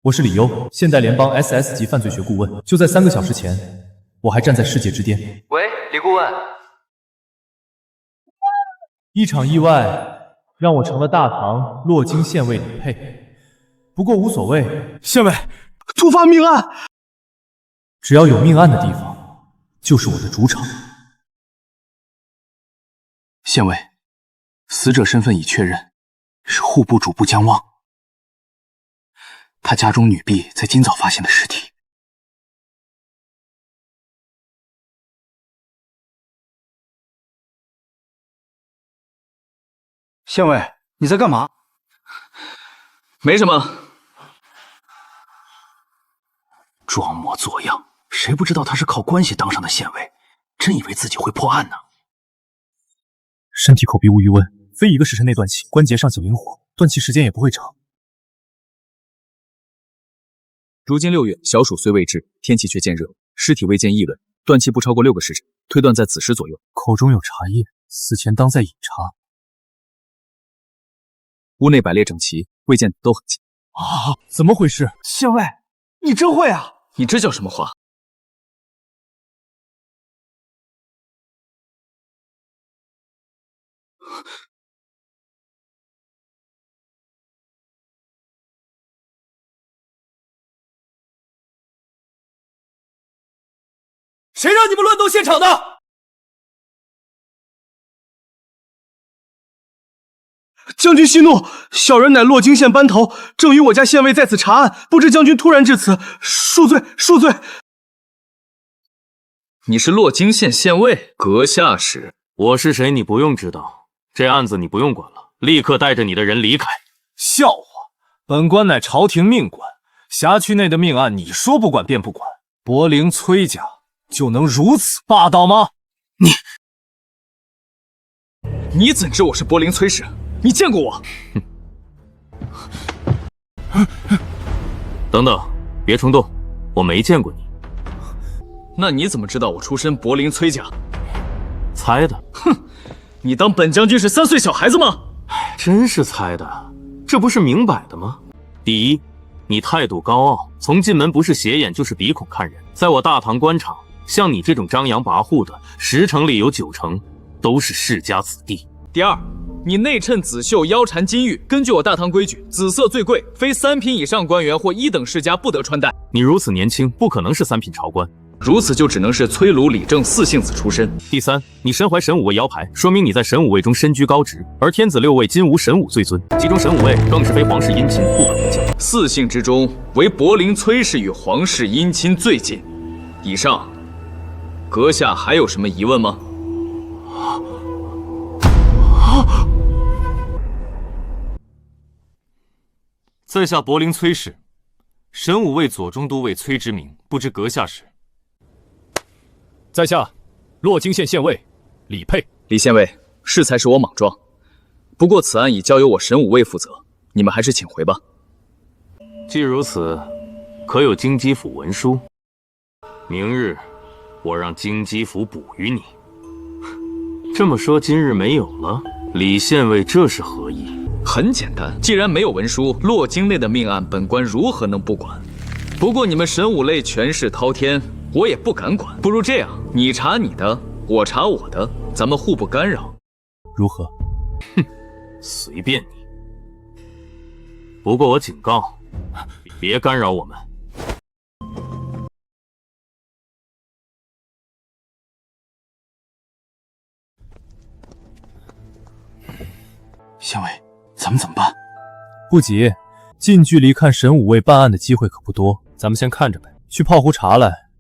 我是李优，现代联邦 SS 级犯罪学顾问。就在3个小时前，我还站在世界之巅。喂，李顾问。一场意外让我成了大唐洛京县尉李佩，不过无所谓。县尉，突发命案！只要有命案的地方，就是我的主场。县尉，死者身份已确认，是户部主簿江汪。他家中女婢在今早发现的尸体。县尉，你在干嘛？没什么。装模作样，谁不知道他是靠关系当上的县尉？真以为自己会破案呢？身体口鼻无余温，非1个时辰内断气，关节尚且灵活，断气时间也不会长。如今6月，小暑虽未至，天气却渐热，尸体未见议论，断气不超过6个时辰，推断在子时左右。口中有茶叶，死前当在饮茶。屋内摆列整齐，未见都很近。啊，怎么回事？县尉，你真会啊！你这叫什么话？谁让你们乱动现场的？将军息怒，小人乃洛京县班头，正与我家县尉在此查案，不知将军突然至此，恕罪，恕罪。你是洛京县县尉，阁下是？我是谁你不用知道，这案子你不用管了，立刻带着你的人离开。笑话，本官乃朝廷命官，辖区内的命案你说不管便不管，柏林崔家就能如此霸道吗？你怎知我是柏林崔氏？你见过我？等等，别冲动，我没见过你。那你怎么知道我出身柏林崔家？猜的。哼，你当本将军是3岁小孩子吗？真是猜的，这不是明摆的吗？第一，你态度高傲，从进门不是斜眼就是鼻孔看人。在我大唐官场，像你这种张扬跋扈的，10成里有9成都是世家子弟。第二，你内衬紫绣，腰缠金玉。根据我大唐规矩，紫色最贵，非3品以上官员或1等世家不得穿戴。你如此年轻，不可能是3品朝官，如此就只能是崔卢李正4姓子出身。第三，你身怀神武卫腰牌，说明你在神武卫中身居高职，而天子6位今无神武最尊，其中神武卫更是非皇室姻亲不可不敬。4姓之中，唯柏林崔氏与皇室姻亲最近。以上，阁下还有什么疑问吗？在下柏林崔氏，神武卫左中都尉崔之明，不知阁下是？在下洛京县县尉李佩。李县尉，适才是我莽撞，不过此案已交由我神武卫负责，你们还是请回吧。既如此，可有京畿府文书？明日我让京畿府补于你。这么说，今日没有了？李县尉这是何意？很简单，既然没有文书，洛京内的命案，本官如何能不管？不过你们神武类权势滔天，我也不敢管。不如这样，你查你的，我查我的，咱们互不干扰，如何？哼，随便你。不过我警告，别干扰我们。县尉，咱们怎么办？不急，近距离看神武卫办案的机会可不多，咱们先看着呗。去泡壶茶来。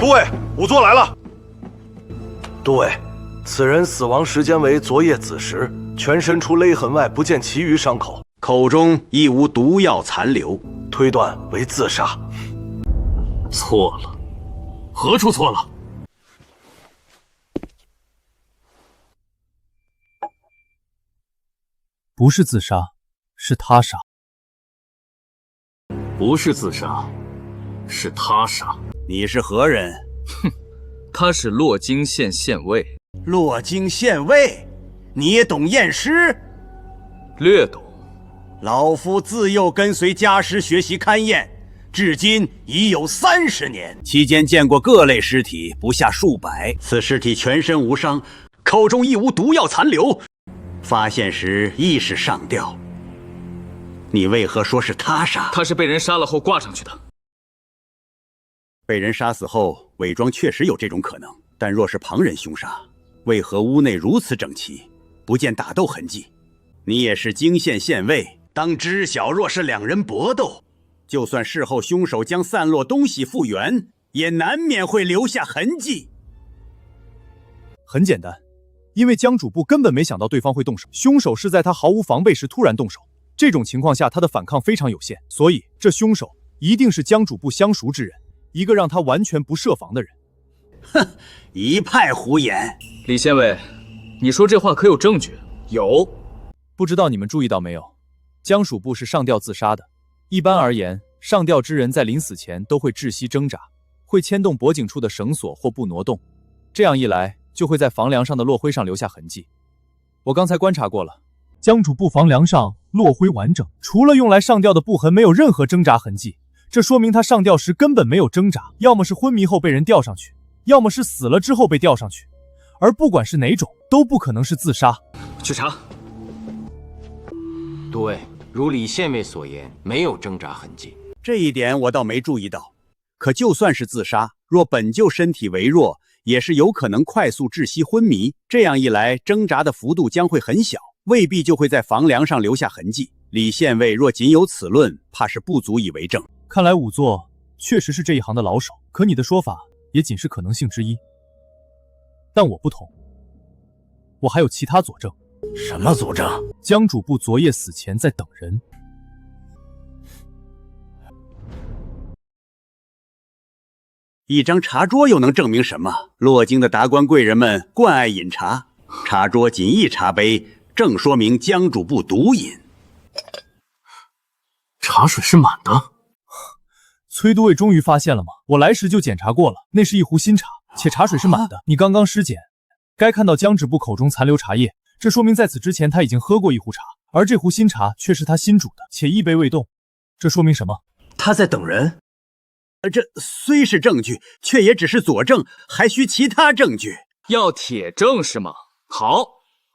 都尉，仵作来了。都尉，此人死亡时间为昨夜子时，全身除勒痕外不见其余伤口，口中亦无毒药残留，推断为自杀。错了，何处错了？不是自杀，是他杀。不是自杀，是他杀。你是何人？哼，他是洛京县县尉。洛京县尉，你也懂验尸？略懂。老夫自幼跟随家师学习勘验，至今已有30年，期间见过各类尸体不下数百。此尸体全身无伤，口中亦无毒药残留，发现时亦是上吊。你为何说是他杀？他是被人杀了后挂上去的。被人杀死后伪装确实有这种可能，但若是旁人凶杀，为何屋内如此整齐，不见打斗痕迹？你也是泾县县尉，当知晓，若是两人搏斗，就算事后凶手将散落东西复原，也难免会留下痕迹。很简单，因为江主簿根本没想到对方会动手，凶手是在他毫无防备时突然动手，这种情况下他的反抗非常有限，所以这凶手一定是江主簿相熟之人，一个让他完全不设防的人。哼，一派胡言。李县尉，你说这话可有证据？有。不知道你们注意到没有，江属部是上吊自杀的。一般而言，上吊之人在临死前都会窒息挣扎，会牵动脖颈处的绳索或布挪动，这样一来就会在房梁上的落灰上留下痕迹。我刚才观察过了，江主部房梁上落灰完整，除了用来上吊的布痕，没有任何挣扎痕迹。这说明他上吊时根本没有挣扎，要么是昏迷后被人吊上去，要么是死了之后被吊上去，而不管是哪种，都不可能是自杀。去查。对，如李县尉所言，没有挣扎痕迹。这一点我倒没注意到。可就算是自杀，若本就身体羸弱，也是有可能快速窒息昏迷。这样一来，挣扎的幅度将会很小，未必就会在房梁上留下痕迹。李县尉若仅有此论，怕是不足以为证。看来仵作确实是这一行的老手，可你的说法也仅是可能性之一。但我不同，我还有其他佐证。什么佐证？江主簿昨夜死前在等人。一张茶桌又能证明什么？洛京的达官贵人们惯爱饮茶，茶桌仅一茶杯，正说明江主簿独饮。茶水是满的。崔都尉终于发现了吗？我来时就检查过了，那是一壶新茶，且茶水是满的。你刚刚尸检，该看到江主簿口中残留茶叶，这说明在此之前他已经喝过一壶茶，而这壶新茶却是他新煮的，且一杯未动。这说明什么？他在等人。这虽是证据，却也只是佐证，还需其他证据。要铁证是吗？好，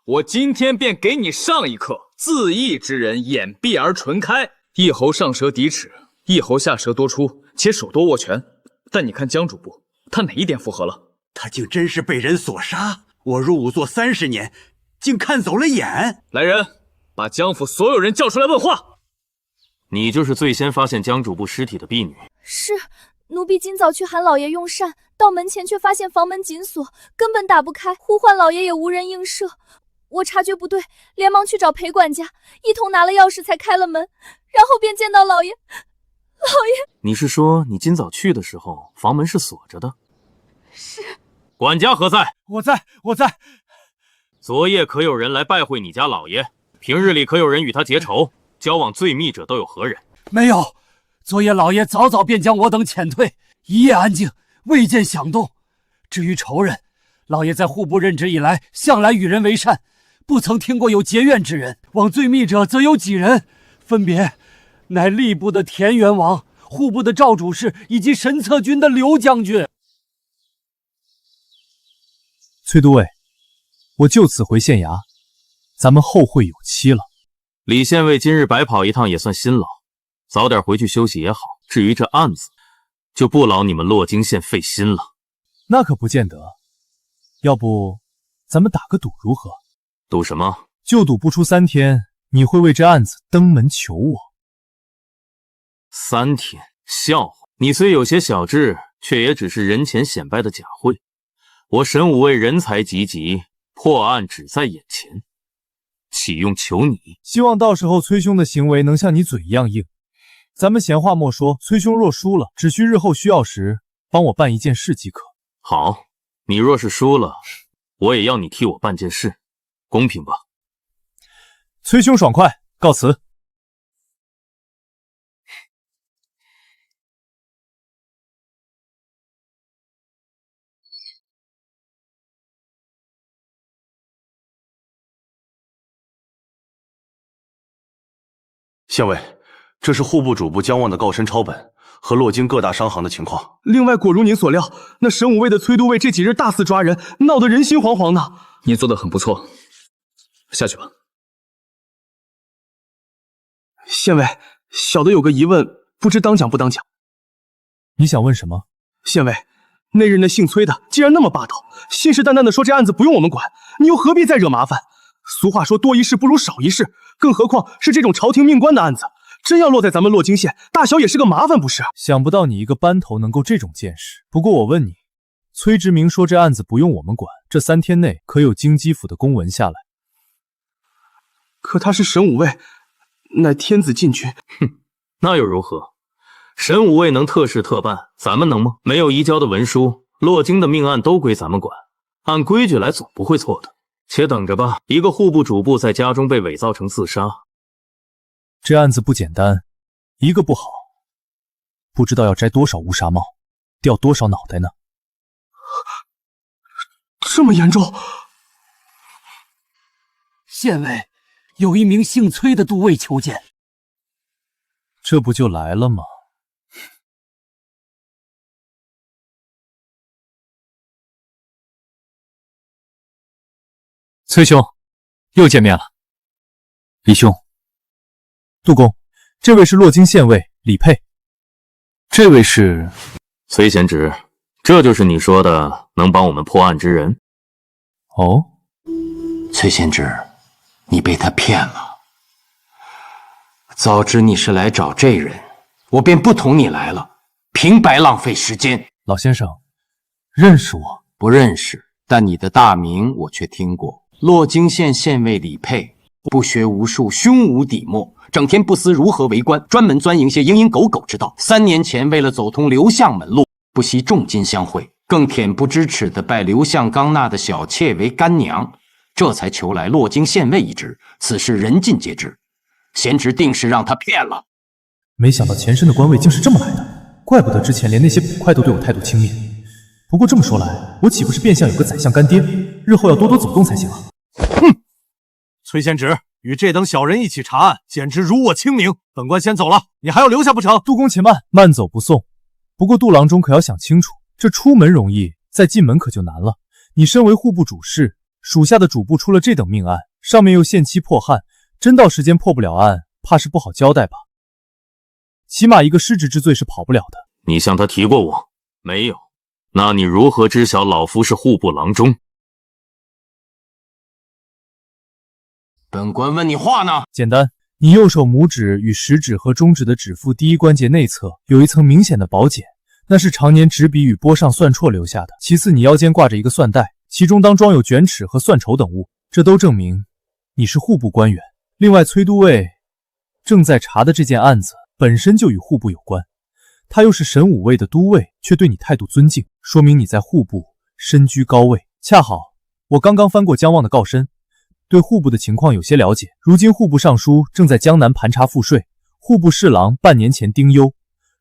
我今天便给你上一课。自缢之人，眼闭而唇开，一喉上舌抵齿，一喉下舌多出，且手多握拳。但你看江主簿，他哪一点符合了？他竟真是被人所杀！我入仵作30年，竟看走了眼。来人，把江府所有人叫出来问话。你就是最先发现江主簿尸体的婢女。是，奴婢今早去喊老爷用膳，到门前却发现房门紧锁，根本打不开，呼唤老爷也无人应射。我察觉不对，连忙去找裴管家，一同拿了钥匙才开了门，然后便见到老爷。老爷，你是说你今早去的时候房门是锁着的？是。管家何在？我在。昨夜可有人来拜会你家老爷？平日里可有人与他结仇？交往最密者都有何人？没有。昨夜老爷早早便将我等遣退，一夜安静，未见响动。至于仇人，老爷在户部任职以来，向来与人为善，不曾听过有结怨之人。往最密者则有几人，分别乃吏部的田元王、户部的赵主事以及神策军的刘将军。崔都尉，我就此回县衙，咱们后会有期了。李县尉今日白跑一趟也算辛劳，早点回去休息也好。至于这案子，就不劳你们洛京县费心了。那可不见得，要不咱们打个赌如何？赌什么？就赌不出3天，你会为这案子登门求我。3天？笑话！你虽有些小智，却也只是人前显摆的假慧。我神武卫人才济济，破案只在眼前，岂用求你？希望到时候崔兄的行为能像你嘴一样硬。咱们闲话莫说，崔兄若输了，只需日后需要时帮我办一件事即可。好，你若是输了，我也要你替我办件事，公平吧？崔兄爽快，告辞。县尉，这是户部主簿江望的告申抄本和洛京各大商行的情况。另外，果如您所料，那神武卫的崔都尉这几日大肆抓人，闹得人心惶惶呢。你做得很不错，下去吧。县尉，小的有个疑问，不知当讲不当讲。你想问什么？县尉，那日那姓崔的既然那么霸道，信誓旦旦的说这案子不用我们管，你又何必再惹麻烦？俗话说多一事不如少一事，更何况是这种朝廷命官的案子，真要落在咱们洛京县，大小也是个麻烦，不是？想不到你一个班头能够这种见识。不过我问你，崔直明说这案子不用我们管，这3天内可有京畿府的公文下来？可他是神武卫，乃天子禁军。哼，那又如何？神武卫能特事特办，咱们能吗？没有移交的文书，洛京的命案都归咱们管，按规矩来总不会错的。且等着吧，一个户部主簿在家中被伪造成自杀，这案子不简单，一个不好，不知道要摘多少乌纱帽，掉多少脑袋呢。这么严重？县尉，有一名姓崔的都尉求见。这不就来了吗？崔兄，又见面了。李兄，杜公，这位是洛京县尉李佩，这位是崔贤侄，这就是你说的能帮我们破案之人。哦，崔贤侄，你被他骗了。早知你是来找这人，我便不同你来了，平白浪费时间。老先生，认识我？不认识，但你的大名我却听过。洛京县县尉李佩，不学无术，胸无底墨，整天不思如何为官，专门钻营些蝇营狗苟之道。3年前，为了走通刘向门路，不惜重金相贿，更恬不知耻地拜刘向刚纳的小妾为干娘，这才求来洛京县尉一职。此事人尽皆知，贤侄定是让他骗了。没想到前身的官位竟是这么来的，怪不得之前连那些捕快都对我态度轻蔑。不过这么说来，我岂不是变相有个宰相干爹？日后要多多走动才行啊！哼！崔贤侄与这等小人一起查案，简直辱我清明。本官先走了，你还要留下不成？杜公且慢，慢走不送。不过杜郎中可要想清楚，这出门容易，再进门可就难了。你身为户部主事，属下的主簿出了这等命案，上面又限期破案，真到时间破不了案，怕是不好交代吧？起码一个失职之罪是跑不了的。你向他提过我？没有。那你如何知晓老夫是户部郎中？本官问你话呢？简单，你右手拇指与食指和中指的指腹第一关节内侧有一层明显的薄茧，那是常年执笔与拨上算绰留下的。其次，你腰间挂着一个算袋，其中当装有卷尺和算筹等物，这都证明你是户部官员。另外，崔都尉正在查的这件案子本身就与户部有关。他又是神武卫的都尉，却对你态度尊敬，说明你在户部身居高位。恰好我刚刚翻过江望的告申，对户部的情况有些了解。如今户部尚书正在江南盘查赋税，户部侍郎半年前丁忧，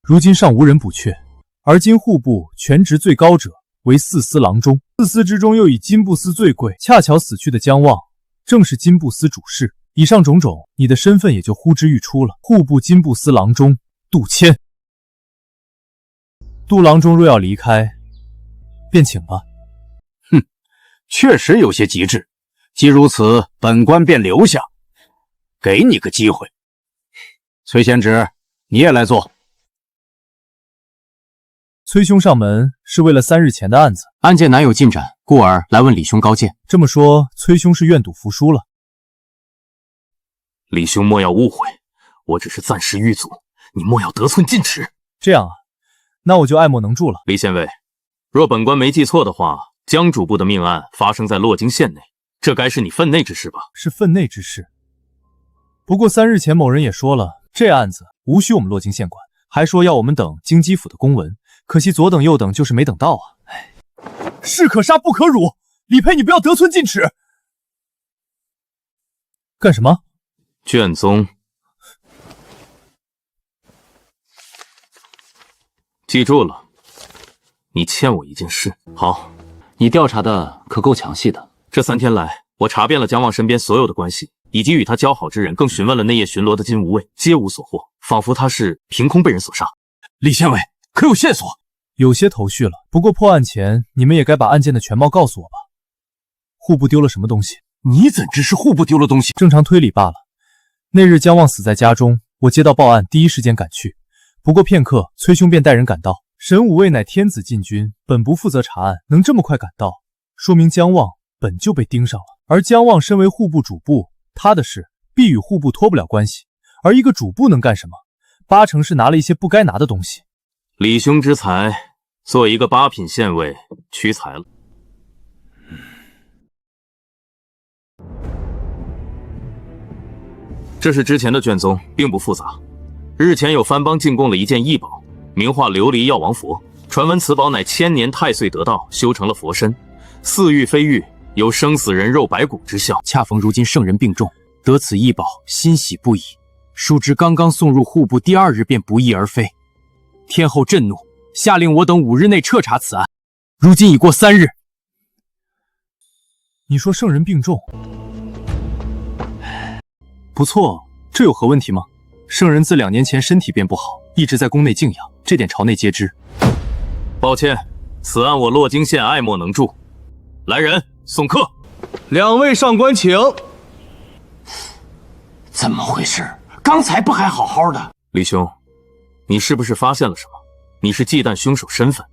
如今尚无人补阙。而今户部权职最高者为4司郎中，4司之中又以金部司最贵，恰巧死去的江望正是金部司主事。以上种种，你的身份也就呼之欲出了。户部金部司郎中杜迁。杜郎中若要离开，便请吧。哼，确实有些极致。既如此，本官便留下，给你个机会。崔贤侄，你也来坐。崔兄上门是为了3日前的案子，案件难有进展，故而来问李兄高见。这么说，崔兄是愿赌服输了。李兄莫要误会，我只是暂时遇阻，你莫要得寸进尺。这样啊，那我就爱莫能助了。李县尉，若本官没记错的话，江主簿的命案发生在洛京县内，这该是你分内之事吧？是分内之事。不过3日前某人也说了，这案子无需我们洛京县管，还说要我们等京畿府的公文。可惜左等右等，就是没等到啊！哎，士可杀不可辱，李佩，你不要得寸进尺。干什么？卷宗，记住了，你欠我一件事。好，你调查的可够详细的。这3天来，我查遍了江望身边所有的关系，以及与他交好之人，更询问了那夜巡逻的金无畏，皆无所获，仿佛他是凭空被人所杀。李县委，可有线索？有些头绪了，不过破案前你们也该把案件的全貌告诉我吧。户部丢了什么东西？你怎知是户部丢了东西？正常推理罢了。那日姜旺死在家中，我接到报案，第一时间赶去。不过片刻，崔兄便带人赶到。沈武卫乃天子禁军，本不负责查案，能这么快赶到，说明姜旺本就被盯上了。而姜旺身为户部主簿，他的事必与户部脱不了关系。而一个主簿能干什么？八成是拿了一些不该拿的东西。李兄之才，做一个8品县尉，屈才了。这是之前的卷宗，并不复杂。日前有番邦进贡了一件异宝，名画琉璃药王佛，传闻此宝乃千年太岁得道，修成了佛身，似玉非玉，有生死人肉白骨之效。恰逢如今圣人病重，得此异宝，欣喜不已。殊知刚刚送入户部，第2日便不翼而飞。天后震怒，下令我等5日内彻查此案。如今已过3日。你说圣人病重？不错，这有何问题吗？圣人自2年前身体便不好，一直在宫内静养，这点朝内皆知。抱歉，此案我洛京县爱莫能助。来人，送客。2位上官请。怎么回事？刚才不还好好的？李兄，你是不是发现了什么？你是忌惮凶手身份？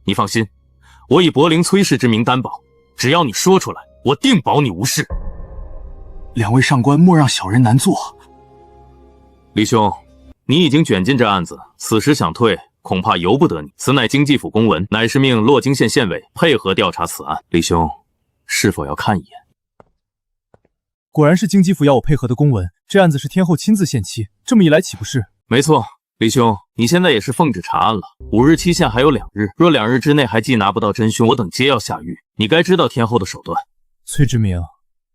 你放心，我以柏林崔氏之名担保，只要你说出来，我定保你无事。2位上官莫让小人难做。李兄，你已经卷进这案子，此时想退，恐怕由不得你。此乃经济府公文，乃是命洛京县县委配合调查此案。李兄，是否要看一眼？果然是经济府要我配合的公文，这案子是天后亲自献期，这么一来岂不是？没错，李兄，你现在也是奉旨查案了，5日期限还有2日，若2日之内还既拿不到真凶，我等皆要下狱。你该知道天后的手段。崔之明，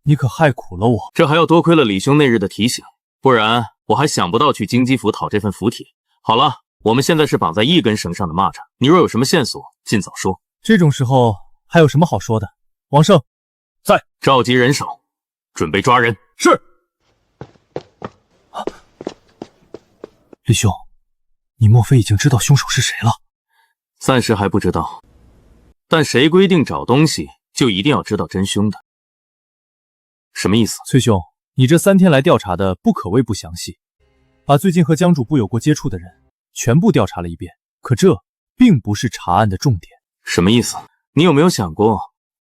你可害苦了我。这还要多亏了李兄那日的提醒，不然我还想不到去京畿府讨这份符帖。好了，我们现在是绑在一根绳上的蚂蚱，你若有什么线索，尽早说。这种时候还有什么好说的？王胜，在，召集人手，准备抓人。是。李兄，你莫非已经知道凶手是谁了？暂时还不知道，但谁规定找东西就一定要知道真凶的？什么意思？崔兄，你这3天来调查的不可谓不详细，把最近和江主簿有过接触的人全部调查了一遍，可这并不是查案的重点。什么意思？你有没有想过，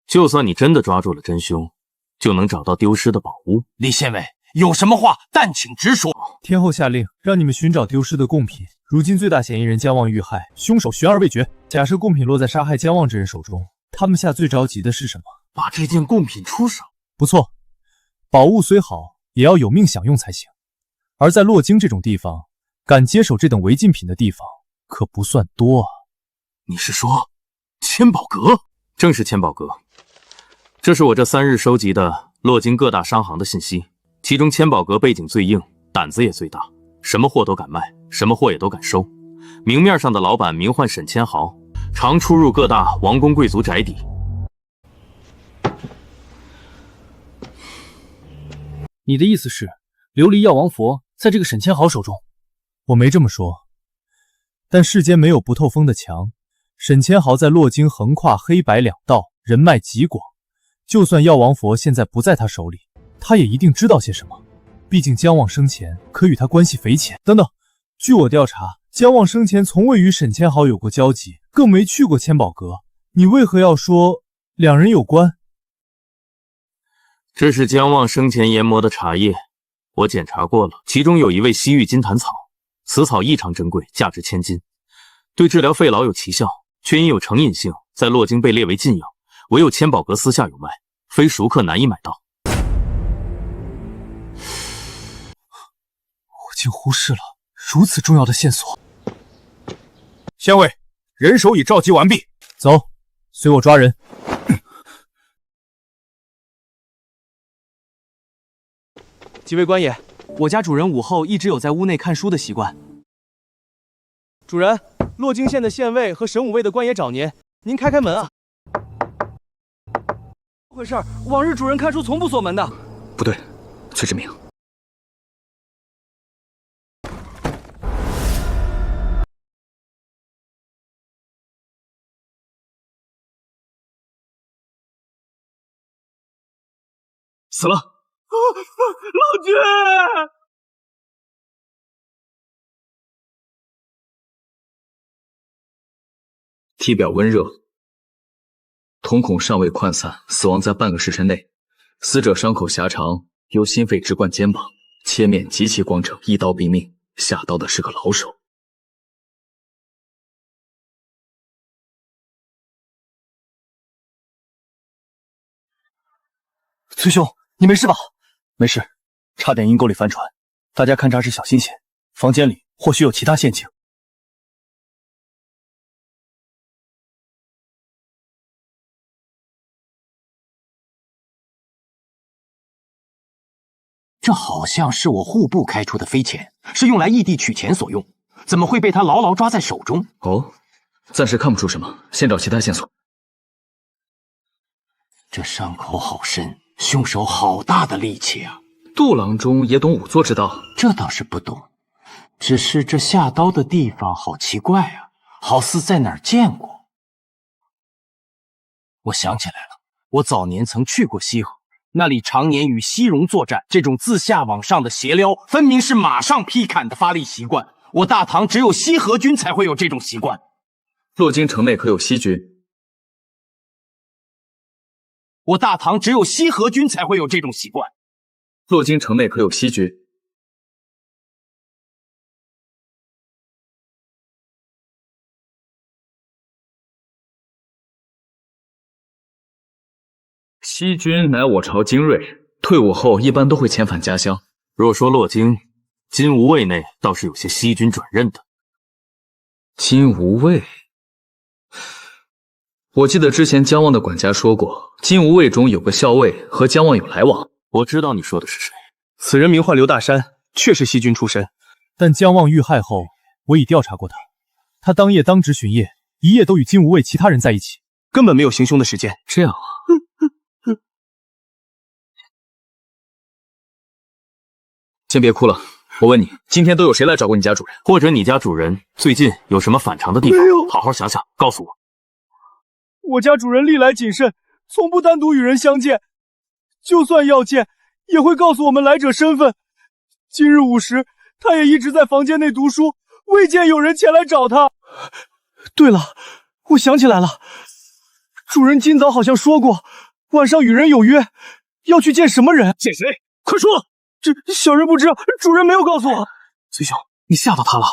就算你真的抓住了真凶，就能找到丢失的宝物？李县委，有什么话但请直说。天后下令让你们寻找丢失的贡品，如今最大嫌疑人姜旺遇害，凶手悬而未决。假设贡品落在杀害姜旺之人手中，他们下最着急的是什么？把这件贡品出手。不错，宝物虽好，也要有命享用才行。而在洛京这种地方，敢接手这等违禁品的地方可不算多啊。你是说千宝阁？正是千宝阁。这是我这3日收集的洛京各大商行的信息，其中千宝阁背景最硬，胆子也最大，什么货都敢卖，什么货也都敢收。明面上的老板名唤沈千豪，常出入各大王公贵族宅邸。你的意思是，琉璃药王佛在这个沈千豪手中？我没这么说，但世间没有不透风的墙。沈千豪在洛京横跨黑白2道，人脉极广。就算药王佛现在不在他手里，他也一定知道些什么。毕竟姜旺生前可与他关系匪浅。等等，据我调查，姜旺生前从未与沈千豪有过交集，更没去过千宝阁。你为何要说2人有关？这是姜旺生前研磨的茶叶，我检查过了，其中有一味西域金檀草，此草异常珍贵，价值1000金，对治疗肺痨有奇效，却因有成瘾性，在洛京被列为禁药，唯有千宝阁私下有卖，非熟客难以买到。我竟忽视了如此重要的线索。县尉，人手已召集完毕，走，随我抓人。几位官爷，我家主人午后一直有在屋内看书的习惯。主人，洛京县的县尉和神武卫的官爷找您，您开开门啊！怎么回事？往日主人看书从不锁门的。不对，崔志明。死了！老君，体表温热，瞳孔尚未涣散，死亡在半个时辰内。死者伤口狭长，由心肺直贯肩膀，切面极其光整，一刀毙命。下刀的是个老手。崔兄，你没事吧？没事，差点阴沟里翻船。大家勘察时小心些，房间里或许有其他陷阱。这好像是我户部开出的飞钱，是用来异地取钱所用，怎么会被他牢牢抓在手中？哦，暂时看不出什么，先找其他线索。这伤口好深，凶手好大的力气啊！杜郎中也懂仵作之道？这倒是不懂，只是这下刀的地方好奇怪啊，好似在哪儿见过。我想起来了，我早年曾去过西河，那里常年与西戎作战，这种自下往上的斜撩，分明是马上劈砍的发力习惯。我大唐只有西河军才会有这种习惯。洛京城内可有西军？我大唐只有西河军才会有这种习惯。洛京城内可有西军？西军乃我朝精锐，退伍后一般都会遣返家乡。若说洛京，金吾卫内倒是有些西军转任的。金吾卫，我记得之前姜望的管家说过，金吾卫中有个校尉和姜望有来往。我知道你说的是谁，此人名唤刘大山，确是西军出身。但姜望遇害后，我已调查过他，他当夜当值巡夜，一夜都与金吾卫其他人在一起，根本没有行凶的时间。这样啊。先别哭了，我问你，今天都有谁来找过你家主人？或者你家主人最近有什么反常的地方？好好想想，告诉我。我家主人历来谨慎，从不单独与人相见，就算要见，也会告诉我们来者身份。今日午时，他也一直在房间内读书，未见有人前来找他。对了，我想起来了，主人今早好像说过，晚上与人有约，要去见什么人？见谁？快说！这小人不知，主人没有告诉我。崔兄，你吓到他了？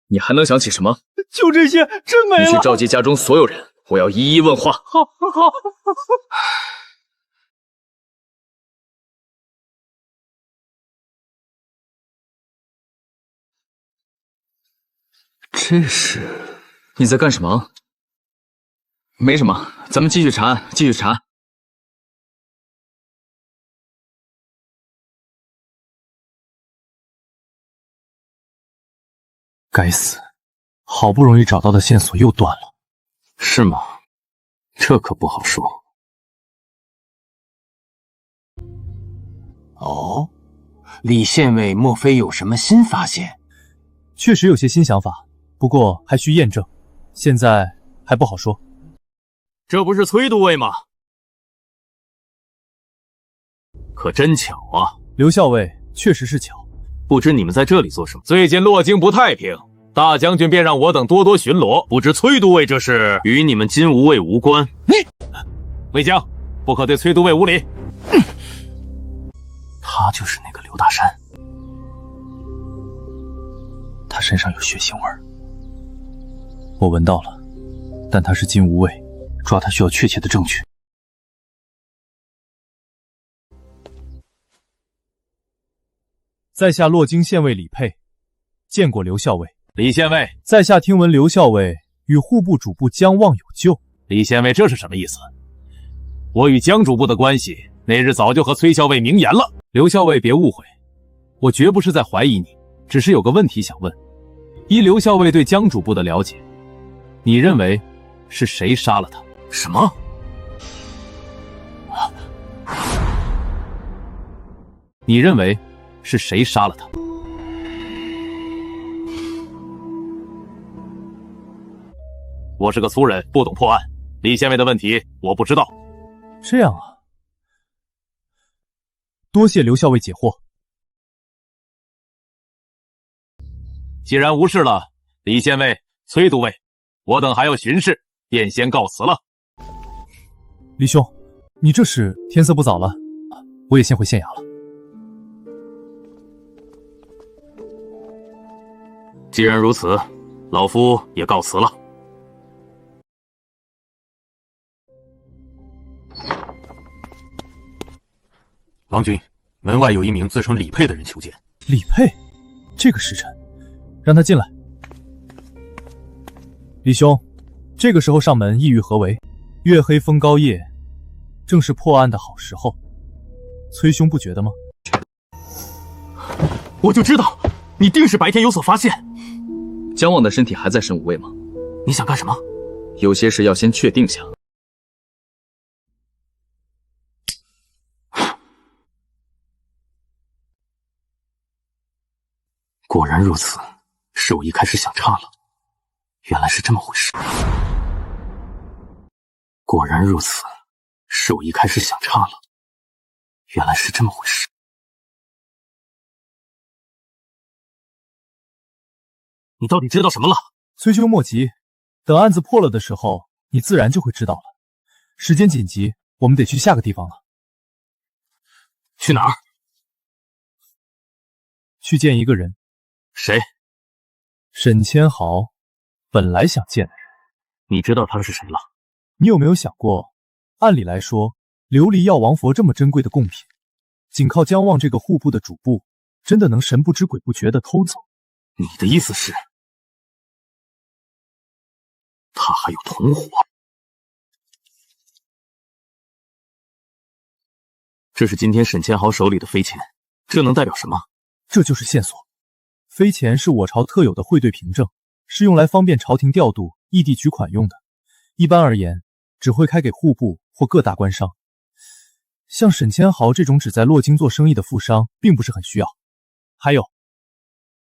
你还能想起什么？就这些，真没了。你去召集家中所有人，我要一一问话。好。这是你在干什么？没什么，咱们继续查案，继续查。该死，好不容易找到的线索又断了。是吗？这可不好说。哦，李县尉莫非有什么新发现？确实有些新想法，不过还需验证，现在还不好说。这不是崔都尉吗？可真巧啊！刘校尉确实是巧。不知你们在这里做什么？最近洛京不太平，大将军便让我等多多巡逻。不知崔都尉这是与你们金吾卫无关。魏将，不可对崔都尉无礼。他就是那个刘大山，他身上有血腥味儿，我闻到了，但他是金吾卫，抓他需要确切的证据。在下洛京县尉李佩，见过刘校尉。李县尉，在下听闻刘校尉与户部主簿姜望有旧。李县尉，这是什么意思？我与姜主簿的关系，那日早就和崔校尉明言了。刘校尉别误会，我绝不是在怀疑你，只是有个问题想问。依刘校尉对姜主簿的了解，你认为是谁杀了他？什么？你认为是谁杀了他？我是个粗人，不懂破案。李县尉的问题我不知道。这样啊，多谢刘校尉解惑。既然无事了，李县尉、崔都尉，我等还要巡视，便先告辞了。李兄，你这是天色不早了，我也先回县衙了。既然如此，老夫也告辞了。王军，门外有一名自称李佩的人求见。李佩，这个时辰，让他进来。李兄，这个时候上门意欲何为？月黑风高夜，正是破案的好时候。崔兄不觉得吗？我就知道，你定是白天有所发现。姜望的身体还在神武卫吗？你想干什么？有些事要先确定下。果然如此，是我一开始想差了，原来是这么回事。果然如此，是我一开始想差了，原来是这么回事。你到底知道什么了？崔兄莫急，等案子破了的时候，你自然就会知道了。时间紧急，我们得去下个地方了。去哪儿？去见一个人。谁？沈千豪，本来想见的人。你知道他是谁了？你有没有想过，按理来说，琉璃药王佛这么珍贵的贡品，仅靠姜望这个户部的主簿，真的能神不知鬼不觉地偷走？你的意思是，他还有同伙？这是今天沈千豪手里的飞钱，这能代表什么？这就是线索。飞钱是我朝特有的汇兑凭证，是用来方便朝廷调度、异地取款用的。一般而言，只会开给户部或各大官商。像沈千豪这种只在洛京做生意的富商，并不是很需要。还有，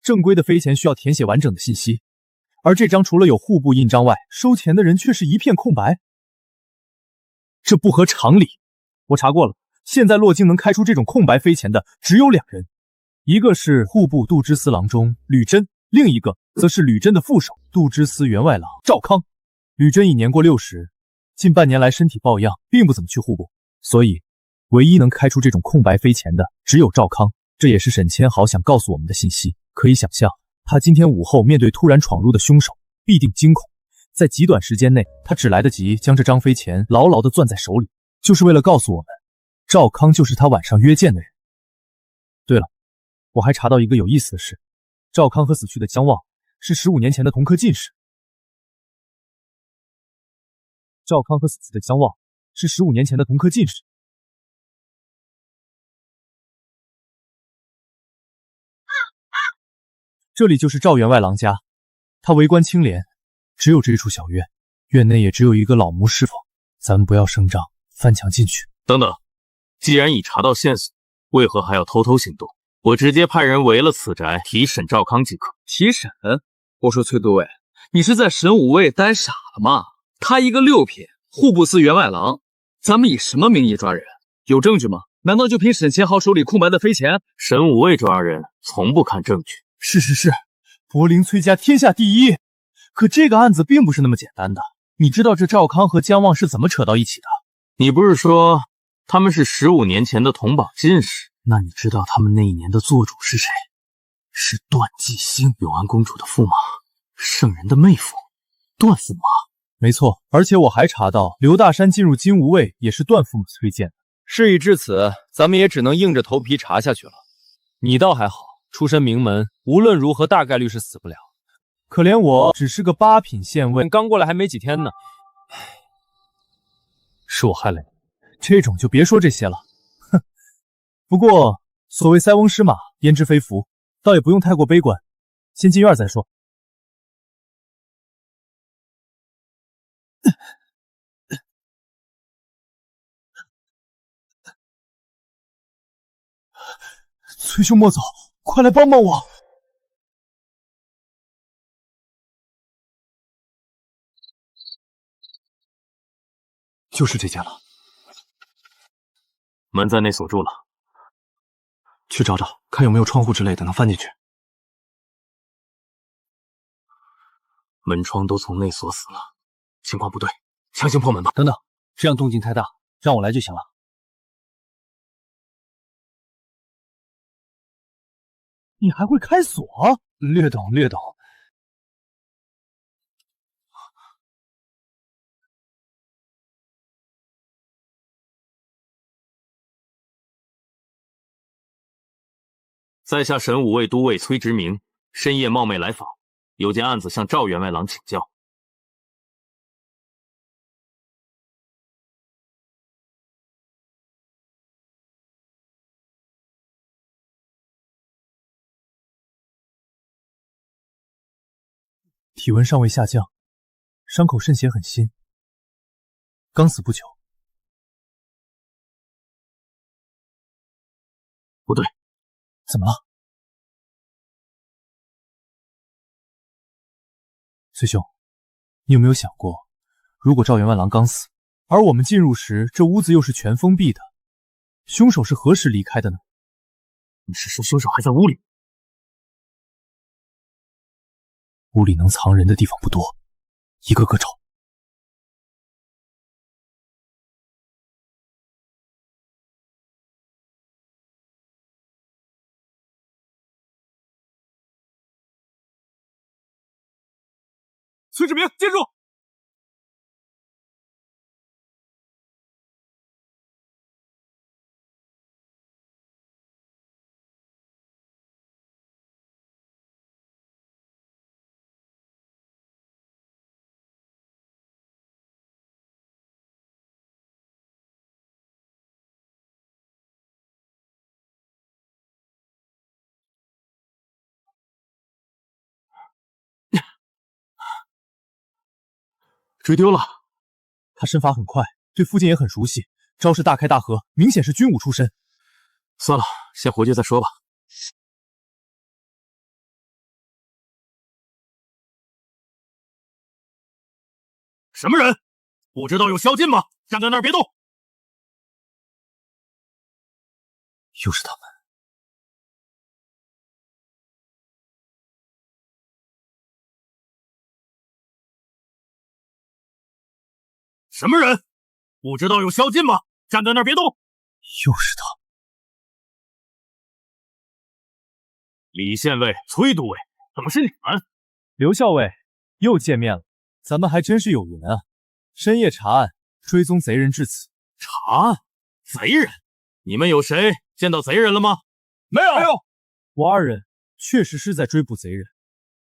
正规的飞钱需要填写完整的信息，而这张除了有户部印章外，收钱的人却是一片空白。这不合常理。我查过了，现在洛京能开出这种空白飞钱的只有2人。一个是户部度支司郎中吕真，另一个则是吕真的副手度支司员外郎赵康。吕真已年过60，近半年来身体抱恙，并不怎么去户部，所以唯一能开出这种空白飞钱的只有赵康。这也是沈千豪想告诉我们的信息。可以想象，他今天午后面对突然闯入的凶手，必定惊恐。在极短时间内，他只来得及将这张飞钱牢牢地攥在手里，就是为了告诉我们，赵康就是他晚上约见的人。对了，我还查到一个有意思的事，赵康和死去的姜望是15年前的同科进士。赵康和死去的姜望是15年前的同科进士。这里就是赵员外郎家，他为官清廉，只有这处小院，院内也只有一个老谋师傅。咱们不要声张，翻墙进去。等等，既然已查到线索，为何还要偷偷行动？我直接派人围了此宅，提审赵康即可。提审？我说崔都尉，你是在神武卫呆傻了吗？他一个6品户部司员外郎，咱们以什么名义抓人？有证据吗？难道就凭沈千豪手里空白的飞钱？神武卫抓人从不看证据。是，柏林崔家天下第一。可这个案子并不是那么简单的。你知道这赵康和姜望是怎么扯到一起的？你不是说他们是15年前的同榜进士？那你知道他们那一年的做主是谁？是段季星，永安公主的驸马，圣人的妹夫，段驸马。没错，而且我还查到刘大山进入金吾卫也是段驸马推荐的。事已至此，咱们也只能硬着头皮查下去了。你倒还好，出身名门，无论如何大概率是死不了。可怜我只是个8品县尉，刚过来还没几天呢。是我害了你，这种就别说这些了。哼，不过所谓塞翁失马，焉知非福，倒也不用太过悲观，先进院再说。崔兄莫走，快来帮帮我！就是这间了，门在内锁住了，去找找，看有没有窗户之类的能翻进去。门窗都从内锁死了，情况不对，强行破门吧。等等，这样动静太大，让我来就行了。你还会开锁？略懂略懂。在下神武卫都尉崔直明，深夜冒昧来访，有件案子向赵员外郎请教。体温尚未下降，伤口渗血很新，刚死不久。不对，怎么了？崔兄，你有没有想过，如果赵员外郎刚死，而我们进入时这屋子又是全封闭的，凶手是何时离开的呢？你是说凶手还在屋里？屋里能藏人的地方不多，一个个找。崔志明，接住！追丢了。他身法很快，对附近也很熟悉，招式大开大合，明显是军武出身。算了，先回去再说吧。什么人？不知道有宵禁吗？站在那儿别动！又是他们。什么人？不知道有宵禁吗？站在那儿别动！又是他。李县尉、崔都尉，怎么是你们？刘校尉，又见面了，咱们还真是有缘啊！深夜查案，追踪贼人至此。查案？贼人？你们有谁见到贼人了吗？没有。我二人确实是在追捕贼人。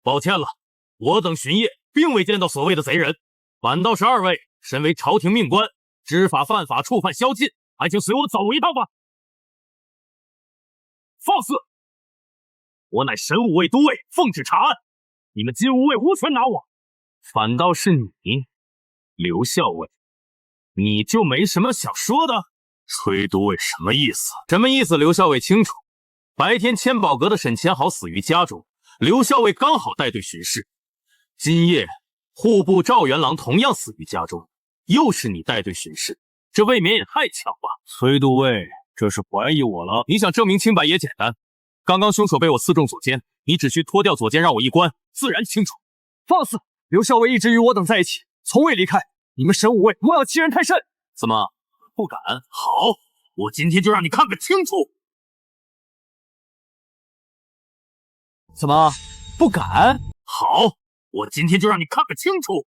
抱歉了，我等巡夜并未见到所谓的贼人，反倒是二位身为朝廷命官，知法犯法，触犯宵禁，还请随我走一趟吧。放肆！我乃神武卫都尉，奉旨查案，你们金吾卫无权拿我。反倒是你，刘校尉，你就没什么想说的？崔都尉什么意思？什么意思？刘校尉清楚。白天千宝阁的沈千豪死于家中，刘校尉刚好带队巡视。今夜户部赵元郎同样死于家中，又是你带队巡视，这未免也太巧吧？崔都尉，这是怀疑我了？你想证明清白也简单。刚刚凶手被我刺中左肩，你只需脱掉左肩让我一观，自然清楚。放肆！刘校尉一直与我等在一起，从未离开。你们神武卫莫要欺人太甚！怎么不敢？好，我今天就让你看个清楚。怎么不敢？好，我今天就让你看个清楚。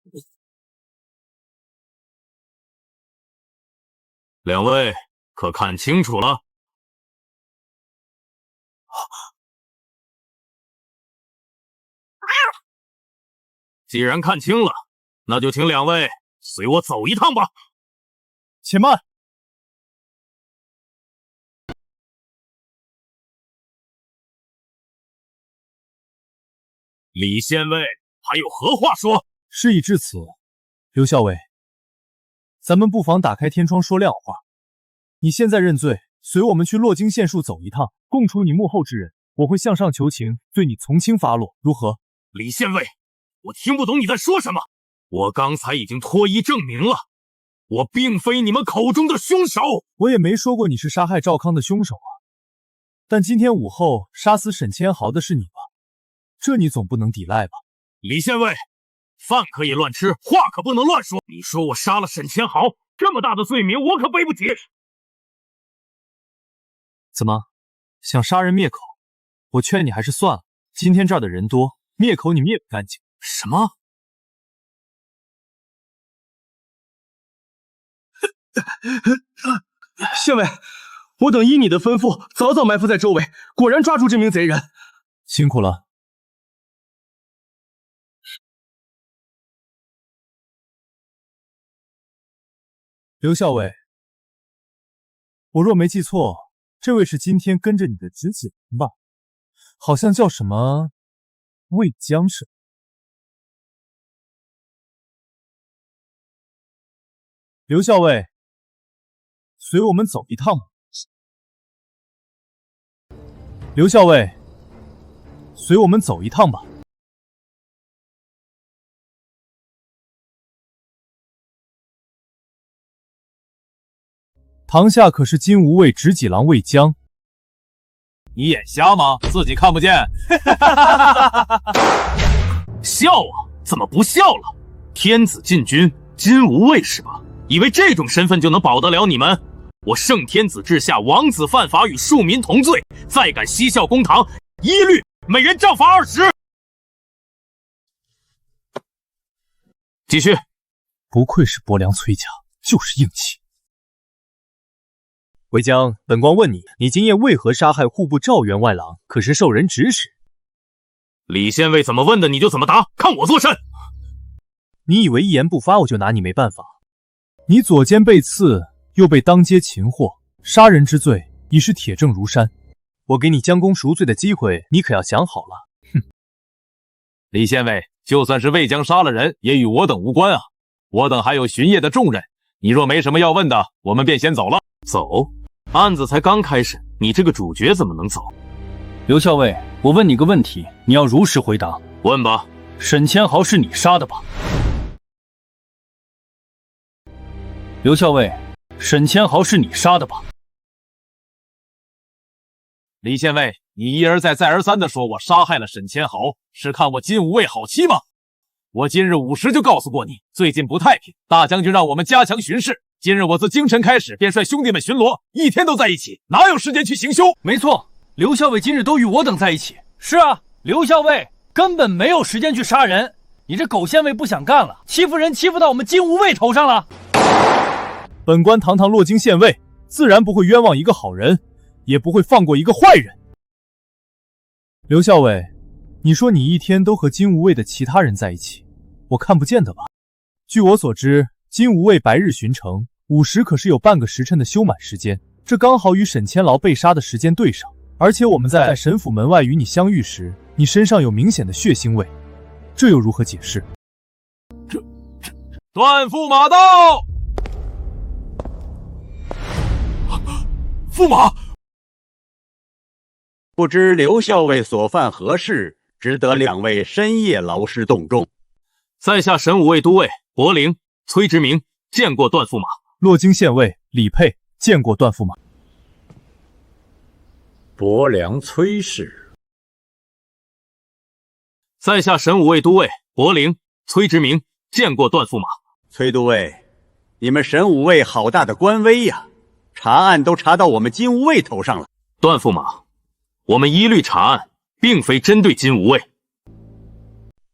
两位可看清楚了？既然看清了，那就请两位随我走一趟吧。且慢！李县尉还有何话说？事已至此，刘校尉，咱们不妨打开天窗说亮话。你现在认罪，随我们去洛京县署走一趟，供出你幕后之人，我会向上求情，对你从轻发落，如何？李县尉，我听不懂你在说什么。我刚才已经脱衣证明了，我并非你们口中的凶手。我也没说过你是杀害赵康的凶手啊。但今天午后杀死沈千豪的是你吧？这你总不能抵赖吧？李县尉，饭可以乱吃，话可不能乱说。你说我杀了沈千豪，这么大的罪名，我可背不起。怎么，想杀人灭口？我劝你还是算了，今天这儿的人多，灭口你灭不干净。什么？县尉，我等依你的吩咐，早早埋伏在周围，果然抓住这名贼人。辛苦了。刘校尉，我若没记错，这位是今天跟着你的直系人吧？好像叫什么魏江是？刘校尉，随我们走一趟吧。刘校尉，随我们走一趟吧。堂下可是金吾卫执戟郎魏江？你眼瞎吗？自己看不见？笑啊？怎么不笑了？天子禁军金吾卫是吧？以为这种身份就能保得了你们？我圣天子治下，王子犯法与庶民同罪，再敢嬉笑公堂，一律每人杖罚20。继续。不愧是伯良崔家，就是硬气。魏江，本官问你，你今夜为何杀害户部赵员外郎？可是受人指使？李县尉怎么问的你就怎么答，看我作甚！你以为一言不发我就拿你没办法？你左肩被刺，又被当街擒获，杀人之罪已是铁证如山。我给你将功赎罪的机会，你可要想好了。哼！李县尉，就算是魏江杀了人，也与我等无关啊！我等还有巡夜的重任。你若没什么要问的，我们便先走了。走？案子才刚开始，你这个主角怎么能走？刘校尉，我问你个问题，你要如实回答。问吧。沈千豪是你杀的吧？刘校尉，沈千豪是你杀的吧？李县尉，你一而再再而三地说我杀害了沈千豪，是看我金吾卫好欺吗？我今日午时就告诉过你，最近不太平，大将军让我们加强巡视。今日我自清晨开始便率兄弟们巡逻，一天都在一起，哪有时间去行凶？没错，刘校尉今日都与我等在一起。是啊，刘校尉根本没有时间去杀人。你这狗县尉不想干了，欺负人欺负到我们金吾卫头上了。本官堂堂洛京县尉，自然不会冤枉一个好人，也不会放过一个坏人。刘校尉，你说你一天都和金吾卫的其他人在一起，我看不见的吧？据我所知，金吾卫白日巡城，午时可是有半个时辰的休满时间，这刚好与沈千劳被杀的时间对上。而且我们在沈府门外与你相遇时，你身上有明显的血腥味，这又如何解释？断驸马到！驸马，不知刘校尉所犯何事，值得两位深夜劳师动众？在下神武卫都尉柏陵、崔直明见过段驸马。洛京县尉李佩见过段驸马。伯良崔氏。在下神武卫都尉柏陵、崔直明见过段驸马。崔都尉，你们神武卫好大的官威呀！查案都查到我们金吾卫头上了。段驸马，我们一律查案，并非针对金吾卫。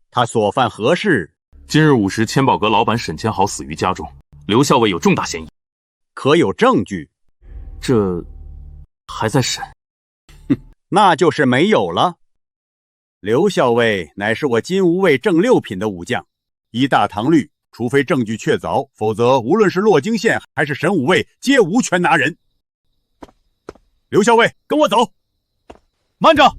他所犯何事？今日午时，千宝阁老板沈千豪死于家中，刘校尉有重大嫌疑。可有证据？这还在审。那就是没有了。刘校尉乃是我金吾卫正六品的武将，依大唐律，除非证据确凿，否则无论是洛京县还是神武卫，皆无权拿人。刘校尉，跟我走。慢着！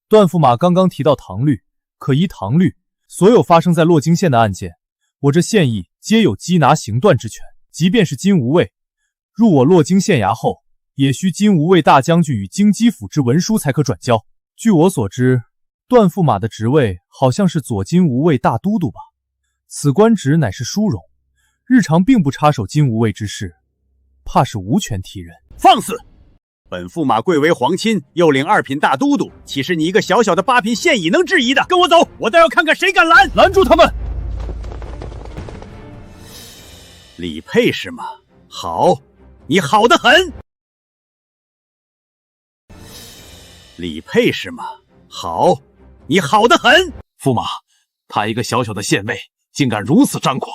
段驸马刚刚提到唐律，可依唐律，所有发生在洛京县的案件，我这县役皆有缉拿刑断之权。即便是金吾卫入我洛京县衙后，也需金吾卫大将军与京畿府之文书才可转交。据我所知，段驸马的职位好像是左金吾卫大都督吧？此官职乃是殊荣，日常并不插手金吾卫之事，怕是无权提任。放肆！本驸马贵为皇亲，又领2品大都督，岂是你一个小小的8品县尹能质疑的？跟我走，我倒要看看谁敢拦！拦住他们！李佩是吗？好，你好得很。李佩是吗？好，你好得很。驸马，他一个小小的县尉，竟敢如此张狂！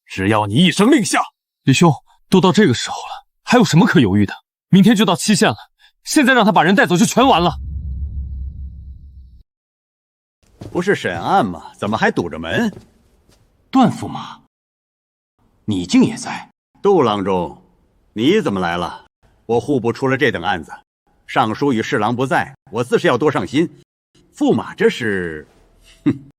只要你一声令下，李兄，都到这个时候了，还有什么可犹豫的？明天就到期限了，现在让他把人带走就全完了。不是审案吗？怎么还堵着门？段驸马，你竟也在？杜郎中，你怎么来了？我户部出了这等案子，尚书与侍郎不在，我自是要多上心。驸马这是……哼！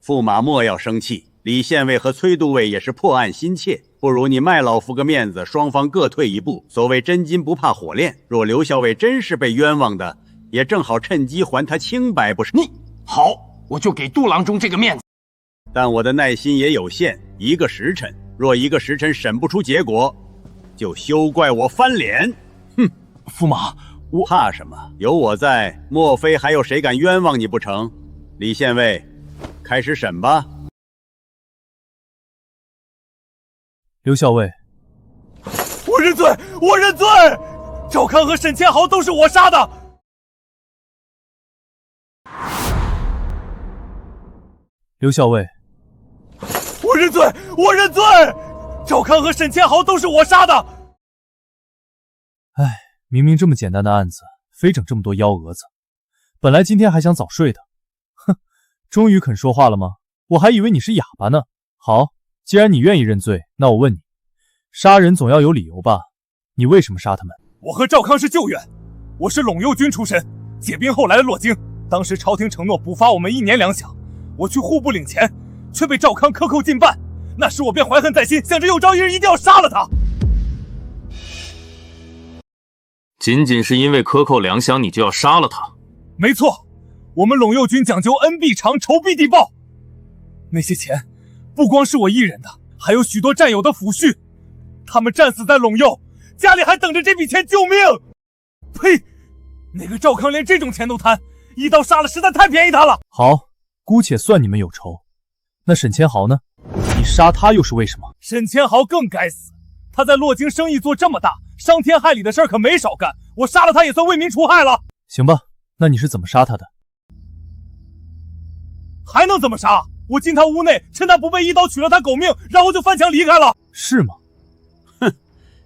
驸马莫要生气，李县尉和崔都尉也是破案心切，不如你卖老夫个面子，双方各退一步。所谓真金不怕火炼，若刘校尉真是被冤枉的，也正好趁机还他清白，不是？你好，我就给杜郎中这个面子。但我的耐心也有限，1个时辰，若1个时辰审不出结果，就休怪我翻脸。哼！驸马，我怕什么？有我在，莫非还有谁敢冤枉你不成？李县尉，开始审吧。刘校尉，我认罪，我认罪！赵康和沈千豪都是我杀的。刘校尉，我认罪，我认罪！赵康和沈千豪都是我杀的。唉，明明这么简单的案子，非整这么多幺蛾子。本来今天还想早睡的，哼，终于肯说话了吗？我还以为你是哑巴呢。好，既然你愿意认罪，那我问你，杀人总要有理由吧？你为什么杀他们？我和赵康是旧怨，我是陇右军出身，解兵后来了洛京，当时朝廷承诺补发我们1年粮饷，我去户部领钱，却被赵康克扣进半。那时我便怀恨在心，想着有朝一日一定要杀了他。仅仅是因为克扣粮饷，你就要杀了他？没错，我们陇右军讲究恩必偿，仇必地报。那些钱不光是我一人的，还有许多战友的抚恤，他们战死在陇右，家里还等着这笔钱救命。呸！那个赵康连这种钱都贪，一刀杀了实在太便宜他了。好，姑且算你们有仇。那沈千豪呢？你杀他又是为什么？沈千豪更该死，他在洛京生意做这么大，伤天害理的事儿可没少干，我杀了他也算为民除害了。行吧，那你是怎么杀他的？还能怎么杀？我进他屋内，趁他不备一刀取了他狗命，然后就翻墙离开了。是吗？哼，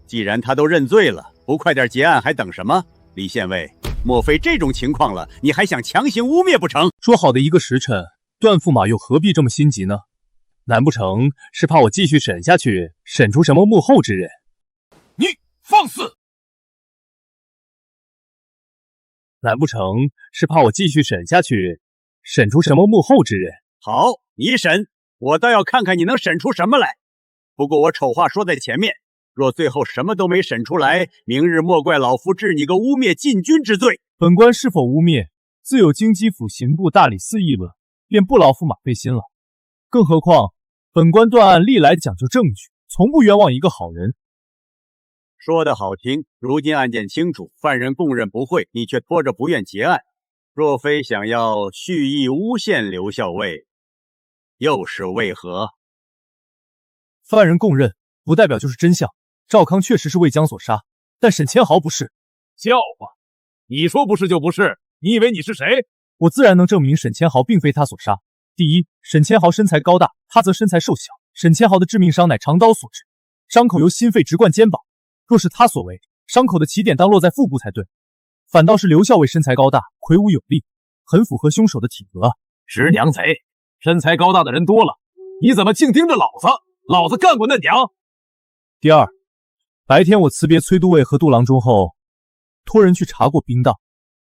既然他都认罪了，不快点结案还等什么？李县尉，莫非这种情况了，你还想强行污蔑不成？说好的1个时辰，段驸马又何必这么心急呢？难不成是怕我继续审下去，审出什么幕后之人？你放肆！难不成是怕我继续审下去，审出什么幕后之人？好，你审，我倒要看看你能审出什么来。不过我丑话说在前面，若最后什么都没审出来，明日莫怪老夫治你个污蔑禁军之罪。本官是否污蔑，自有京畿府刑部大理寺议论，便不劳驸马费心了。更何况本官断案历来讲究证据，从不冤枉一个好人。说得好听，如今案件清楚，犯人供认不讳，你却拖着不愿结案，若非想要蓄意诬陷刘校尉，又是为何？犯人供认，不代表就是真相。赵康确实是魏江所杀，但沈千豪不是。笑话！你说不是就不是，你以为你是谁？我自然能证明沈千豪并非他所杀。第一，沈千豪身材高大，他则身材瘦小。沈千豪的致命伤乃长刀所致，伤口由心肺直贯肩膀，若是他所为，伤口的起点当落在腹部才对。反倒是刘校尉身材高大，魁梧有力，很符合凶手的体格。直娘贼，身材高大的人多了，你怎么净盯着老子？老子干过嫩娘。第二，白天我辞别崔都尉和杜郎中后，托人去查过兵档，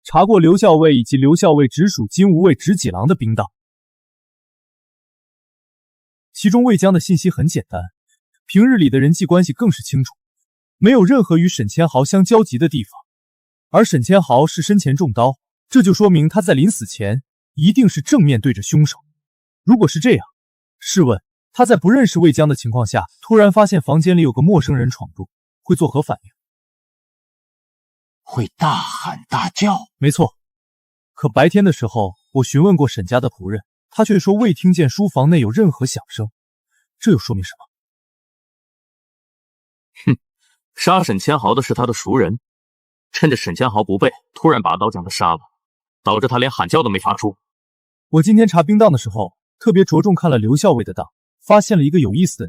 查过刘校尉以及刘校尉直属金吾卫直戟郎的兵档。其中魏江的信息很简单，平日里的人际关系更是清楚。没有任何与沈千豪相交集的地方。而沈千豪是身前中刀，这就说明他在临死前一定是正面对着凶手。如果是这样，试问他在不认识魏江的情况下，突然发现房间里有个陌生人闯入，会作何反应？会大喊大叫。没错，可白天的时候，我询问过沈家的仆人，他却说未听见书房内有任何响声，这又说明什么？哼，杀沈千豪的是他的熟人，趁着沈千豪不备，突然拔刀将他杀了，导致他连喊叫都没发出。我今天查兵档的时候，特别着重看了刘校尉的档，发现了一个有意思的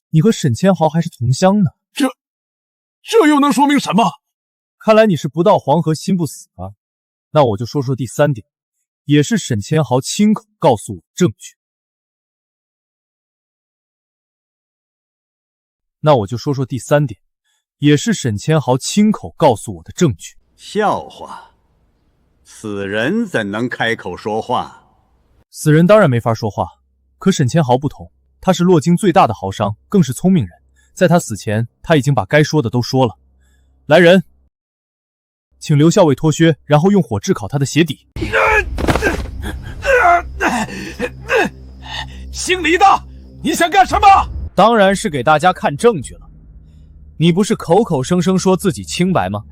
你和沈千豪还是同乡呢。这又能说明什么？看来你是不到黄河心不死啊。那我就说说第3点，也是沈千豪亲口告诉我的证据。笑话，死人怎能开口说话？死人当然没法说话，可沈千豪不同，他是洛京最大的豪商，更是聪明人。在他死前，他已经把该说的都说了。来人，请刘校尉脱靴，然后用火炙烤他的鞋底。姓李的，你想干什么？当然是给大家看证据了。你不是口口声声说自己清白吗？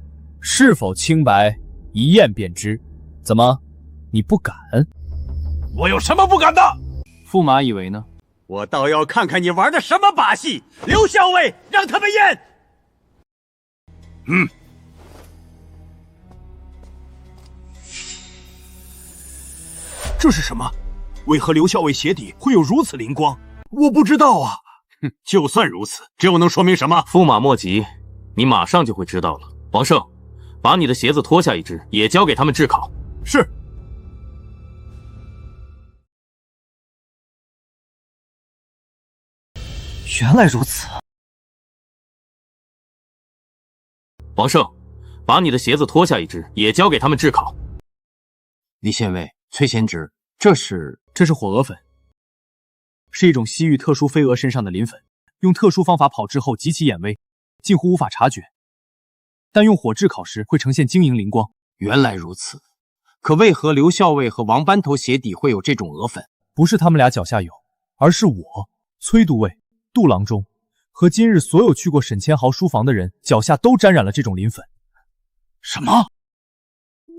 是否清白，一验便知。怎么，你不敢？我有什么不敢的？驸马以为呢？我倒要看看你玩的什么把戏！刘校尉，让他们验。这是什么？为何刘校尉鞋底会有如此灵光？我不知道啊。就算如此，这又能说明什么？驸马莫急，你马上就会知道了。王胜，把你的鞋子脱下一只，也交给他们炙烤。是。原来如此。王胜，把你的鞋子脱下一只，也交给他们炙烤。李县尉、崔贤侄，这是火鹅粉，是一种西域特殊飞蛾身上的磷粉，用特殊方法炮制后极其眼微，近乎无法察觉，但用火炙烤时会呈现晶莹灵光。原来如此，可为何刘校尉和王班头鞋底会有这种鹅粉？不是他们俩脚下有，而是我、崔都尉、杜郎中和今日所有去过沈千豪书房的人脚下都沾染了这种磷粉。什么？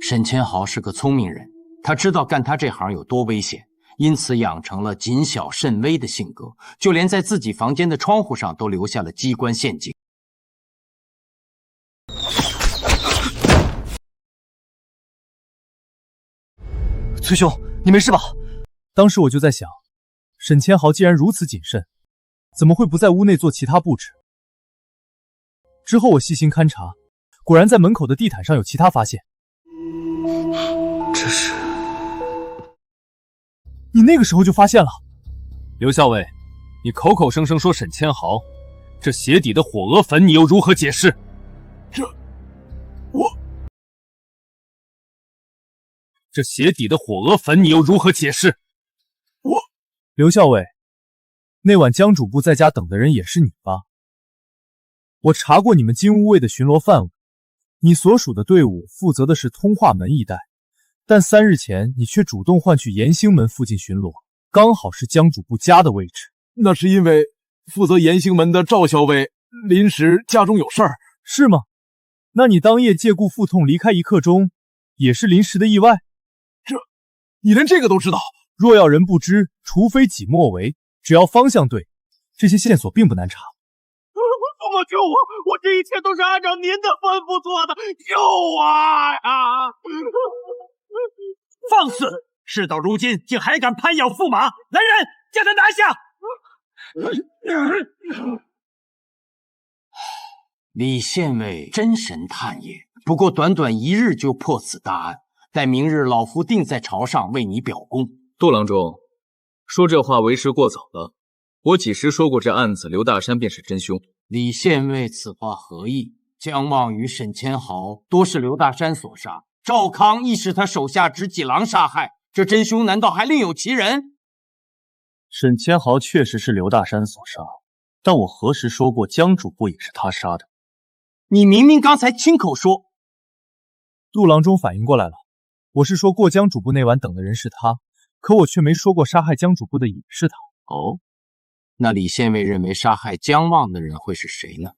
沈千豪是个聪明人，他知道干他这行有多危险，因此养成了谨小慎微的性格，就连在自己房间的窗户上都留下了机关陷阱。崔兄，你没事吧？当时我就在想，沈千豪既然如此谨慎，怎么会不在屋内做其他布置？之后我细心勘察，果然在门口的地毯上有其他发现。这是……你那个时候就发现了？刘校尉，你口口声声说沈千豪，这鞋底的火鹅粉你又如何解释？这鞋底的火鹅粉你又如何解释？刘校尉，那晚江主簿在家等的人也是你吧？我查过你们金乌卫的巡逻范围，你所属的队伍负责的是通化门一带，但3日前你却主动换去延兴门附近巡逻，刚好是江主簿家的位置。那是因为负责延兴门的赵校尉临时家中有事儿，是吗？那你当夜借故腹痛离开一刻钟，也是临时的意外？你连这个都知道？若要人不知，除非己莫为。只要方向对，这些线索并不难查。驸马救我！我这一切都是按照您的吩咐做的，救我呀！放肆！事到如今，竟还敢攀咬驸马！来人，将他拿下！李县尉真神探也，不过短短1日就破此大案。待明日老夫定在朝上为你表功。杜郎中，说这话为时过早了。我几时说过这案子刘大山便是真凶？李县尉此话何意？江望与沈千豪多是刘大山所杀，赵康亦是他手下执戟郎杀害，这真凶难道还另有其人？沈千豪确实是刘大山所杀，但我何时说过江主簿也是他杀的？你明明刚才亲口说。杜郎中反应过来了，我是说过江主簿那晚等的人是他，可我却没说过杀害江主簿的也是他。哦，那李县尉认为杀害江望的人会是谁呢？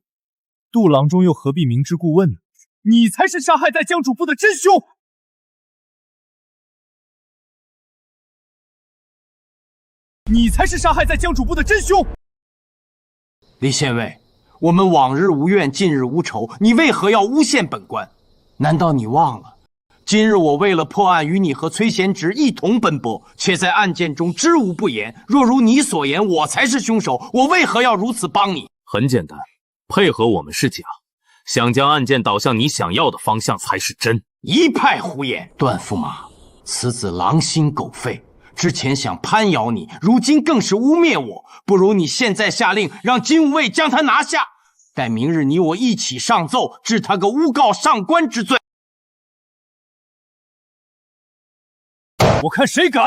杜郎中又何必明知故问呢？你才是杀害在江主簿的真凶！你才是杀害在江主簿的真凶！李县尉，我们往日无怨，近日无仇，你为何要诬陷本官？难道你忘了，今日我为了破案，与你和崔贤侄一同奔波，却在案件中知无不言。若如你所言，我才是凶手，我为何要如此帮你？很简单，配合我们是假，想将案件导向你想要的方向才是真。一派胡言！段驸马，此子狼心狗肺，之前想攀咬你，如今更是污蔑我。不如你现在下令，让金吾卫将他拿下，待明日你我一起上奏，治他个诬告上官之罪。我看谁敢！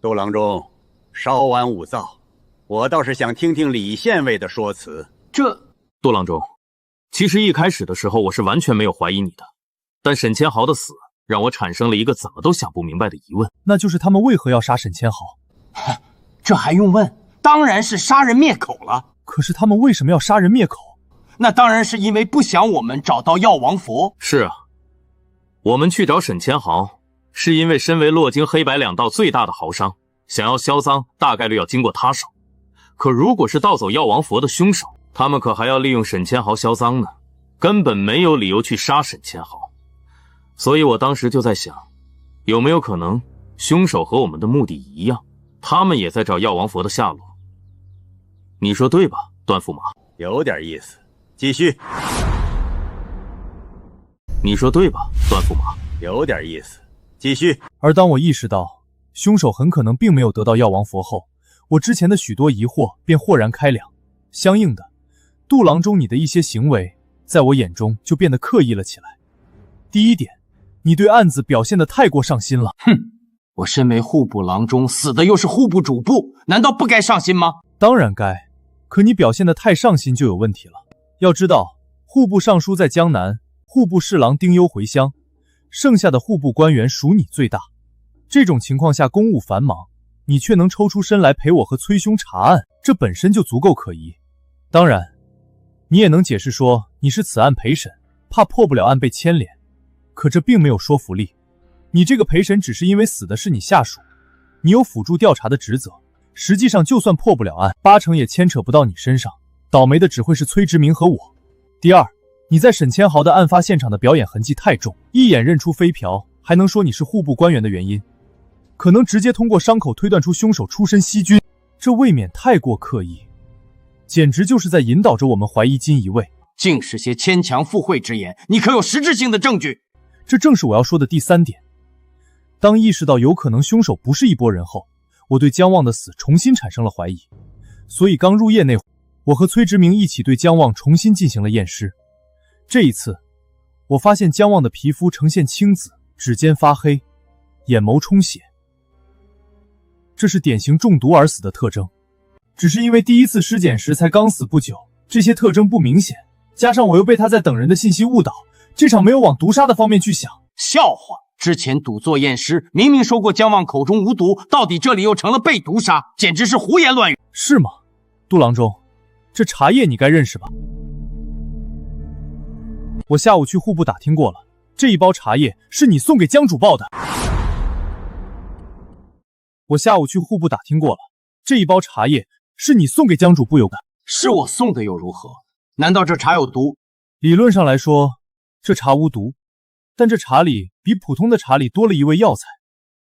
杜郎中，稍安勿躁，我倒是想听听李县尉的说辞。杜郎中，其实一开始的时候我是完全没有怀疑你的，但沈千豪的死让我产生了一个怎么都想不明白的疑问，那就是他们为何要杀沈千豪？这还用问？当然是杀人灭口了。可是他们为什么要杀人灭口？那当然是因为不想我们找到药王佛。是啊，我们去找沈千豪，是因为身为洛京黑白两道最大的豪商，想要销赃大概率要经过他手。可如果是盗走药王佛的凶手，他们可还要利用沈千豪销赃呢，根本没有理由去杀沈千豪。所以我当时就在想，有没有可能凶手和我们的目的一样，他们也在找药王佛的下落？你说对吧，段驸马？有点意思，继续。你说对吧，段驸马？有点意思，继续。而当我意识到凶手很可能并没有得到药王佛后，我之前的许多疑惑便豁然开朗。相应的，杜郎中你的一些行为在我眼中就变得刻意了起来。第一点，你对案子表现得太过上心了。哼，我身为户部郎中，死的又是户部主簿，难道不该上心吗？当然该，可你表现得太上心就有问题了。要知道，户部尚书在江南，户部侍郎丁忧回乡，剩下的户部官员属你最大。这种情况下公务繁忙，你却能抽出身来陪我和崔兄查案，这本身就足够可疑。当然，你也能解释说你是此案陪审，怕破不了案被牵连，可这并没有说服力。你这个陪审只是因为死的是你下属，你有辅助调查的职责，实际上就算破不了案，8成也牵扯不到你身上，倒霉的只会是崔直明和我。第二，你在沈千豪的案发现场的表演痕迹太重，一眼认出飞瓢，还能说你是户部官员的原因，可能直接通过伤口推断出凶手出身西军，这未免太过刻意，简直就是在引导着我们怀疑金一卫。竟是些牵强附会之言，你可有实质性的证据？这正是我要说的第三点。当意识到有可能凶手不是一拨人后，我对江望的死重新产生了怀疑。所以刚入夜那会，我和崔直明一起对江望重新进行了验尸。这一次，我发现江望的皮肤呈现青紫，指尖发黑，眼眸充血，这是典型中毒而死的特征。只是因为第一次尸检时才刚死不久，这些特征不明显，加上我又被他在等人的信息误导，这场没有往毒杀的方面去想。笑话！之前赌座验尸，明明说过江望口中无毒，到底这里又成了被毒杀，简直是胡言乱语。是吗？杜郎中，这茶叶你该认识吧？我下午去户部打听过了，这一包茶叶是你送给江主报的。我下午去户部打听过了，这一包茶叶是你送给江主部有的。是我送的又如何？难道这茶有毒？理论上来说，这茶无毒，但这茶里比普通的茶里多了一味药材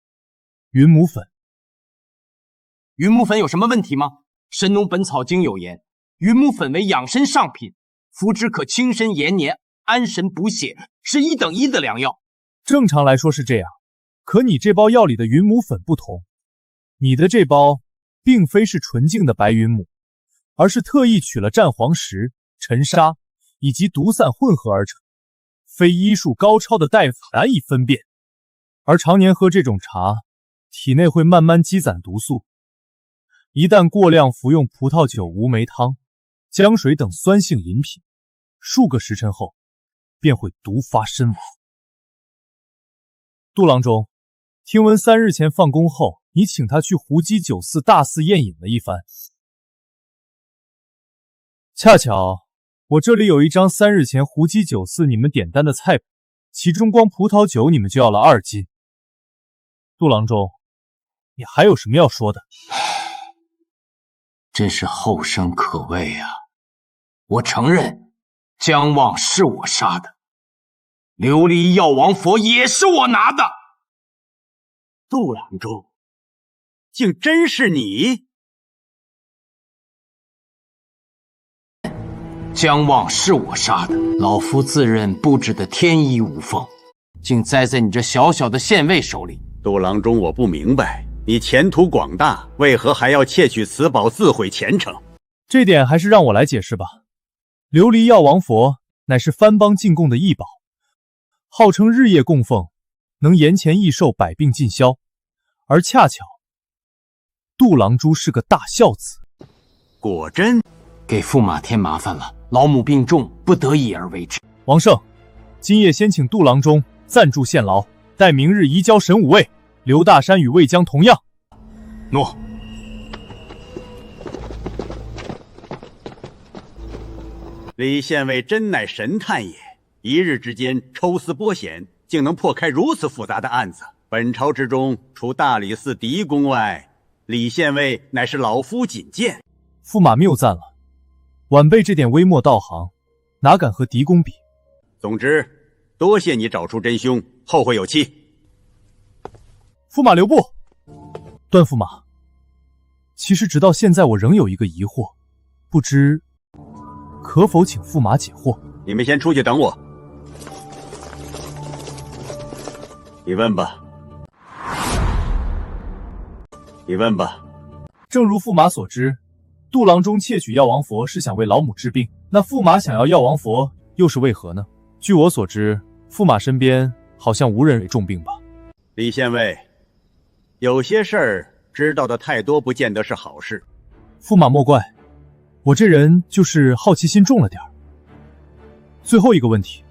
——云母粉。云母粉有什么问题吗？《神农本草经》有言，云母粉为养生上品，服之可轻身延年、安神补血，是1等1的良药。正常来说是这样，可你这包药里的云母粉不同，你的这包并非是纯净的白云母，而是特意取了战黄石、沉沙以及毒散混合而成，非医术高超的大夫难以分辨。而常年喝这种茶，体内会慢慢积攒毒素，一旦过量服用葡萄酒、乌梅汤、姜水等酸性饮品，数个时辰后，便会毒发身亡。杜郎中，听闻3日前放工后，你请他去胡姬酒肆大肆宴饮了一番。恰巧我这里有一张3日前胡姬酒肆你们点单的菜谱，其中光葡萄酒你们就要了2斤。杜郎中，你还有什么要说的？真是后生可畏啊！我承认，姜望是我杀的，琉璃药王佛也是我拿的。杜郎中，竟真是你！姜望是我杀的，老夫自认布置的天衣无缝，竟栽在你这小小的县尉手里。杜郎中，我不明白，你前途广大，为何还要窃取此宝，自毁前程？这点还是让我来解释吧。琉璃药王佛乃是番邦进贡的异宝，号称日夜供奉，能延前益寿，百病尽消。而恰巧，杜郎珠是个大孝子。果真？给驸马添麻烦了，老母病重，不得已而为之。王胜，今夜先请杜郎中暂住县牢，待明日移交神武卫。刘大山与魏江同样。诺。李县尉真乃神探也，一日之间抽丝剥茧，竟能破开如此复杂的案子。本朝之中，除大理寺狄公外，李县尉乃是老夫仅见。驸马谬赞了，晚辈这点微末道行，哪敢和狄公比？总之，多谢你找出真凶，后会有期。驸马留步。段驸马，其实直到现在我仍有一个疑惑，不知可否请驸马解惑？你们先出去等我。你问吧。你问吧。正如驸马所知，杜郎中窃取药王佛是想为老母治病，那驸马想要药王佛又是为何呢？据我所知，驸马身边好像无人为重病吧？李县尉，有些事儿知道的太多，不见得是好事。驸马莫怪，我这人就是好奇心重了点儿。最后一个问题，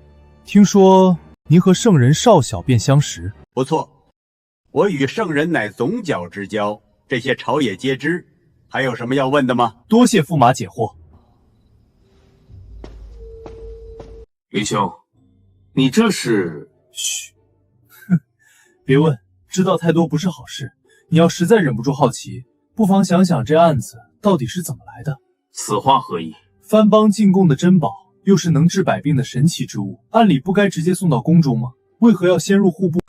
听说您和圣人少小便相识？不错，我与圣人乃总角之交，这些朝野皆知。还有什么要问的吗？多谢驸马解惑。云兄，你这是……嘘，哼，别问，知道太多不是好事。你要实在忍不住好奇，不妨想想这案子到底是怎么来的。此话何意？番邦进贡的珍宝，又是能治百病的神奇之物，按理不该直接送到宫中吗？为何要先入户部？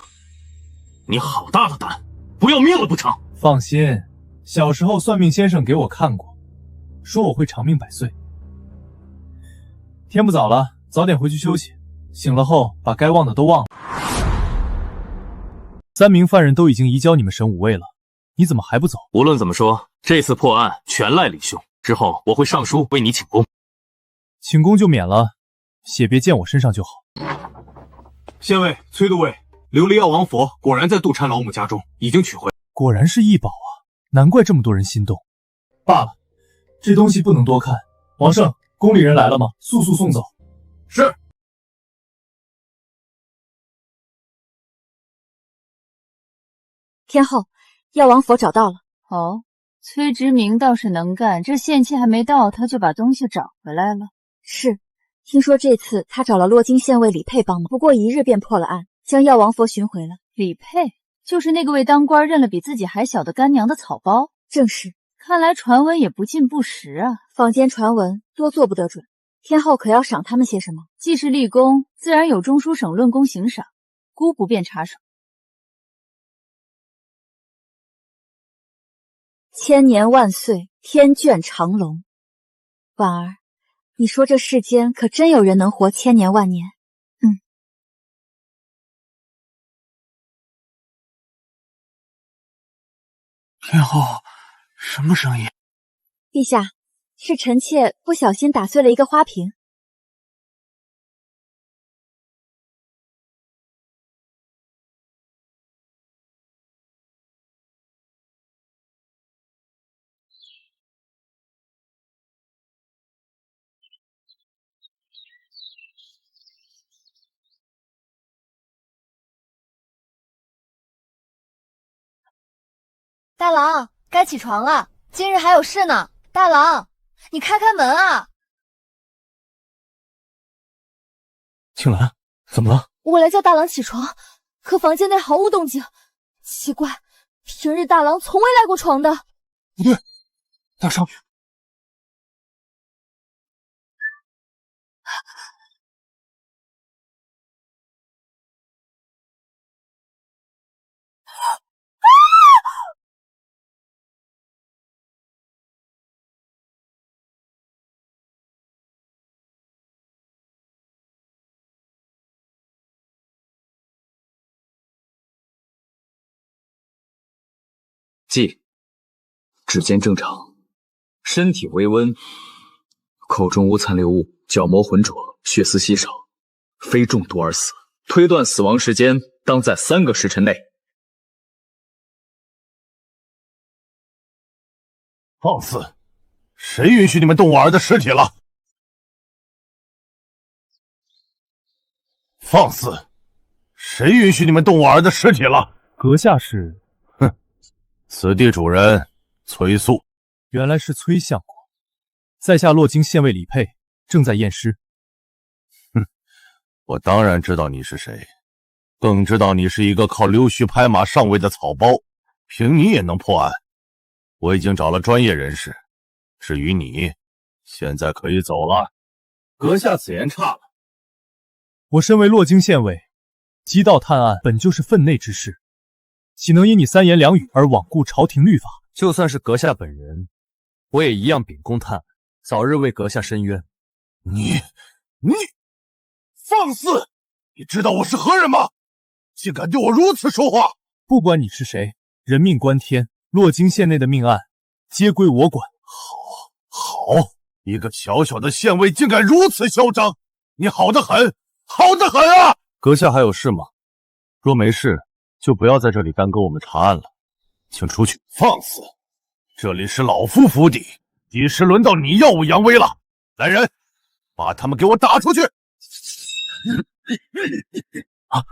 你好大的胆，不要命了不成？放心，小时候算命先生给我看过，说我会长命百岁。天不早了，早点回去休息，醒了后把该忘的都忘了。3名犯人都已经移交你们神武卫了，你怎么还不走？无论怎么说，这次破案全赖李兄。之后我会上书为你请功。请功就免了，血别溅我身上就好。县尉、崔都尉，琉璃药王佛果然在杜禅老母家中，已经取回。果然是异宝啊，难怪这么多人心动。罢了，这东西不能多看。王胜，宫里人来了吗？速速送走。是。天后，药王佛找到了。哦，崔直明倒是能干，这限期还没到，他就把东西找回来了。是，听说这次他找了洛京县尉李佩帮忙，不过1日便破了案，将药王佛寻回了。李佩，就是那个为当官认了比自己还小的干娘的草包？正是。看来传闻也不尽不实啊。坊间传闻多做不得准，天后可要赏他们些什么？既是立功，自然有中书省论功行赏，姑不便插手。千年万岁，天眷长龙。婉儿，你说这世间可真有人能活千年万年？天后，什么声音？陛下，是臣妾不小心打碎了一个花瓶。大郎，该起床了，今日还有事呢。大郎，你开开门啊！青兰，怎么了？我来叫大郎起床，可房间内毫无动静。奇怪，平日大郎从未赖过床的。不对，大少爷。记，指尖正常，身体微温，口中无残留物，角膜浑浊，血丝稀少，非中毒而死。推断死亡时间当在3个时辰内。放肆！谁允许你们动我儿的尸体了？放肆！谁允许你们动我儿的尸体了？阁下是？哼，此地主人崔素。原来是崔相国，在下洛京县尉李佩，正在验尸。哼，我当然知道你是谁，更知道你是一个靠溜须拍马上位的草包，凭你也能破案。我已经找了专业人士，至于你，现在可以走了。阁下此言差了。我身为洛京县尉，缉盗探案本就是分内之事，岂能因你3言2语而罔顾朝廷律法？就算是阁下本人，我也一样秉公探案，早日为阁下伸冤。你放肆！你知道我是何人吗？竟敢对我如此说话！不管你是谁，人命关天，洛京县内的命案皆归我管。好，一个小小的县尉竟敢如此嚣张，你好得很，好得很啊！阁下还有事吗？若没事，就不要在这里耽搁我们查案了，请出去。放肆！这里是老夫府邸，几时轮到你耀武扬威了？来人，把他们给我打出去！啊！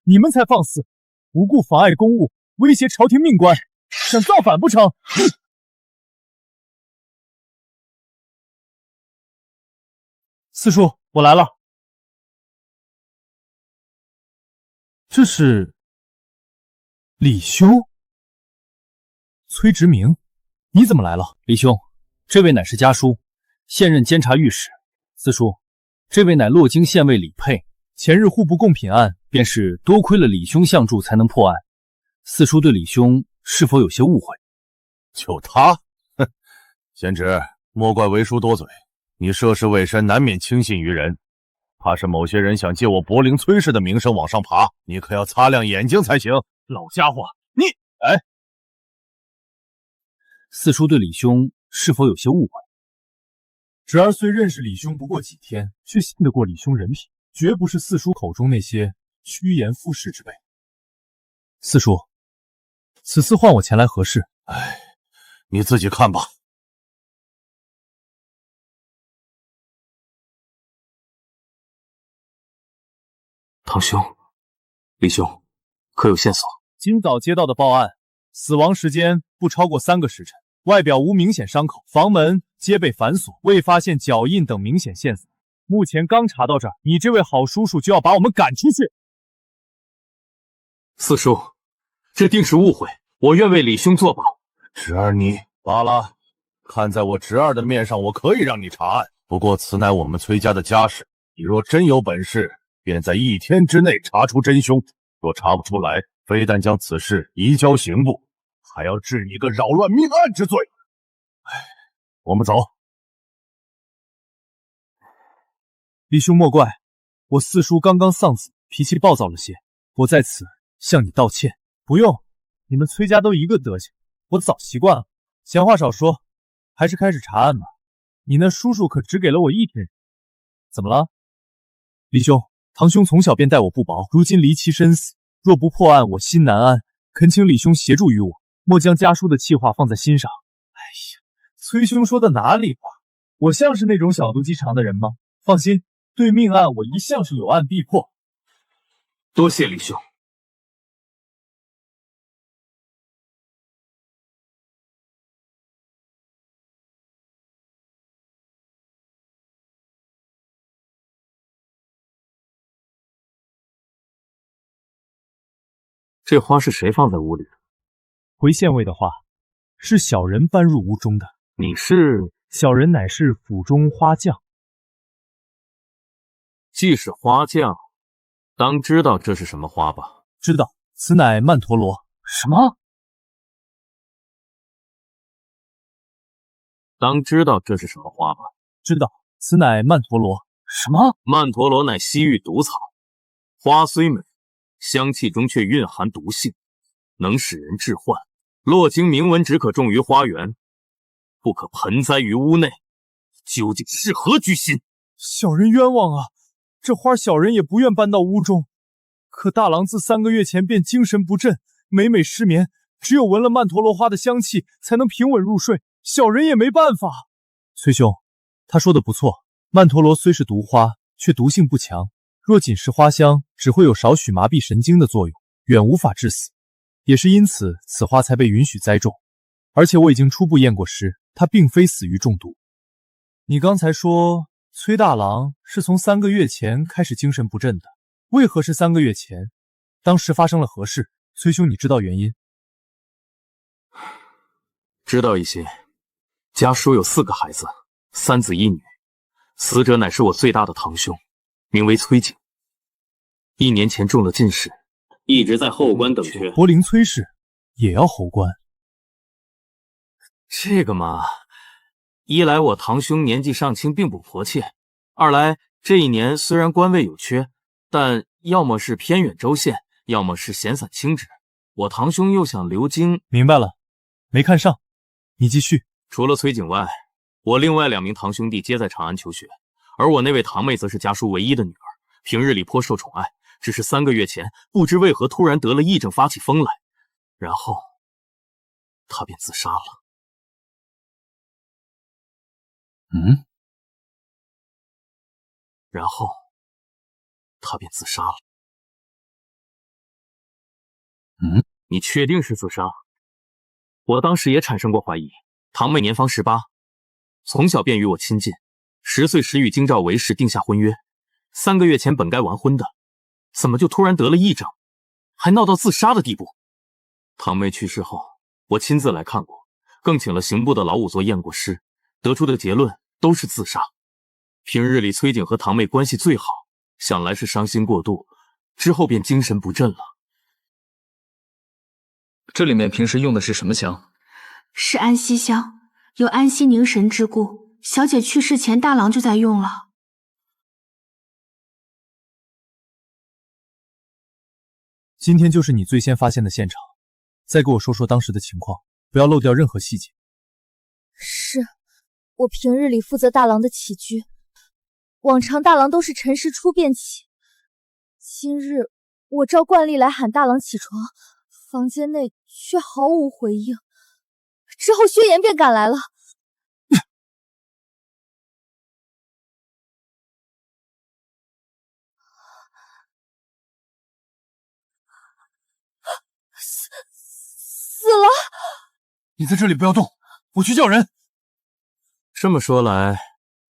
你们才放肆，无故妨碍公务，威胁朝廷命官，想造反不成？四叔，我来了。这是李兄，崔直明，你怎么来了？李兄，这位乃是家书，现任监察御史。四叔，这位乃洛京县尉李佩。前日户部贡品案，便是多亏了李兄相助才能破案。四叔对李兄是否有些误会？就他，哼！贤侄，莫怪为叔多嘴。你涉世未深，难免轻信于人，怕是某些人想借我柏林崔氏的名声往上爬，你可要擦亮眼睛才行。老家伙，你……哎，四叔对李兄是否有些误会？侄儿虽认识李兄不过几天，却信得过李兄人品，绝不是四叔口中那些趋炎附势之辈。四叔，此次唤我前来何事？哎，你自己看吧。堂兄，李兄，可有线索？今早接到的报案，死亡时间不超过3个时辰，外表无明显伤口，房门皆被反锁，未发现脚印等明显线索。目前刚查到这儿，你这位好叔叔就要把我们赶出去。四叔，这定是误会，我愿为李兄作保。侄儿你罢了，看在我侄儿的面上，我可以让你查案。不过此乃我们崔家的家事，你若真有本事，便在1天之内查出真凶。若查不出来，非但将此事移交刑部，还要治你个扰乱命案之罪。哎，我们走。李兄莫怪，我四叔刚刚丧死，脾气暴躁了些，我在此向你道歉。不用，你们崔家都一个德行，我早习惯了。闲话少说，还是开始查案吧。你那叔叔可只给了我1天。怎么了？李兄，堂兄从小便待我不薄，如今离奇身死，若不破案，我心难安。恳请李兄协助于我，莫将家书的气话放在心上。哎呀，崔兄说的哪里话？我像是那种小肚鸡肠的人吗？放心，对命案我一向是有案必破。多谢李兄。这花是谁放在屋里的？回县尉的话，是小人搬入屋中的。你是？小人乃是府中花匠。既是花匠，当知道这是什么花吧？知道，此乃曼陀罗。什么？当知道这是什么花吧？知道，此乃曼陀罗。什么？曼陀罗乃西域毒草，花虽美，香气中却蕴含毒性，能使人致幻。洛经明文只可种于花园，不可盆栽于屋内，究竟是何居心？小人冤枉啊！这花小人也不愿搬到屋中，可大郎自3个月前便精神不振，每每失眠，只有闻了曼陀罗花的香气才能平稳入睡，小人也没办法。崔兄，他说的不错，曼陀罗虽是毒花，却毒性不强，若仅是花香，只会有少许麻痹神经的作用，远无法致死。也是因此，此花才被允许栽种。而且我已经初步验过尸，他并非死于中毒。你刚才说崔大郎是从3个月前开始精神不振的，为何是3个月前？当时发生了何事？崔兄，你知道原因？知道一些。家书有4个孩子，3子1女，死者乃是我最大的堂兄，名为崔景。1年前中了进士，一直在后官等缺。柏林崔氏也要侯官？这个嘛，一来我堂兄年纪尚轻，并不迫切；二来这1年虽然官位有缺，但要么是偏远州县，要么是闲散清职。我堂兄又想留京。明白了，没看上。你继续。除了崔景外，我另外2名堂兄弟皆在长安求学，而我那位堂妹则是家叔唯一的女儿，平日里颇受宠爱。只是3个月前，不知为何突然得了癔症，发起疯来，然后她便自杀了。然后他便自杀了。你确定是自杀？我当时也产生过怀疑。堂妹年方18，从小便与我亲近，10岁时与京兆为氏定下婚约，3个月前本该完婚的，怎么就突然得了癔症，还闹到自杀的地步？堂妹去世后，我亲自来看过，更请了刑部的老仵作验过尸，得出的结论都是自杀。平日里崔景和堂妹关系最好，想来是伤心过度，之后便精神不振了。这里面平时用的是什么香？是安息香，有安息凝神之故。小姐去世前，大郎就在用了。今天就是你最先发现的现场，再给我说说当时的情况，不要漏掉任何细节。是，我平日里负责大郎的起居，往常大郎都是辰时初便起，今日我照惯例来喊大郎起床，房间内却毫无回应。之后薛岩便赶来了。死了！你在这里不要动，我去叫人。这么说来，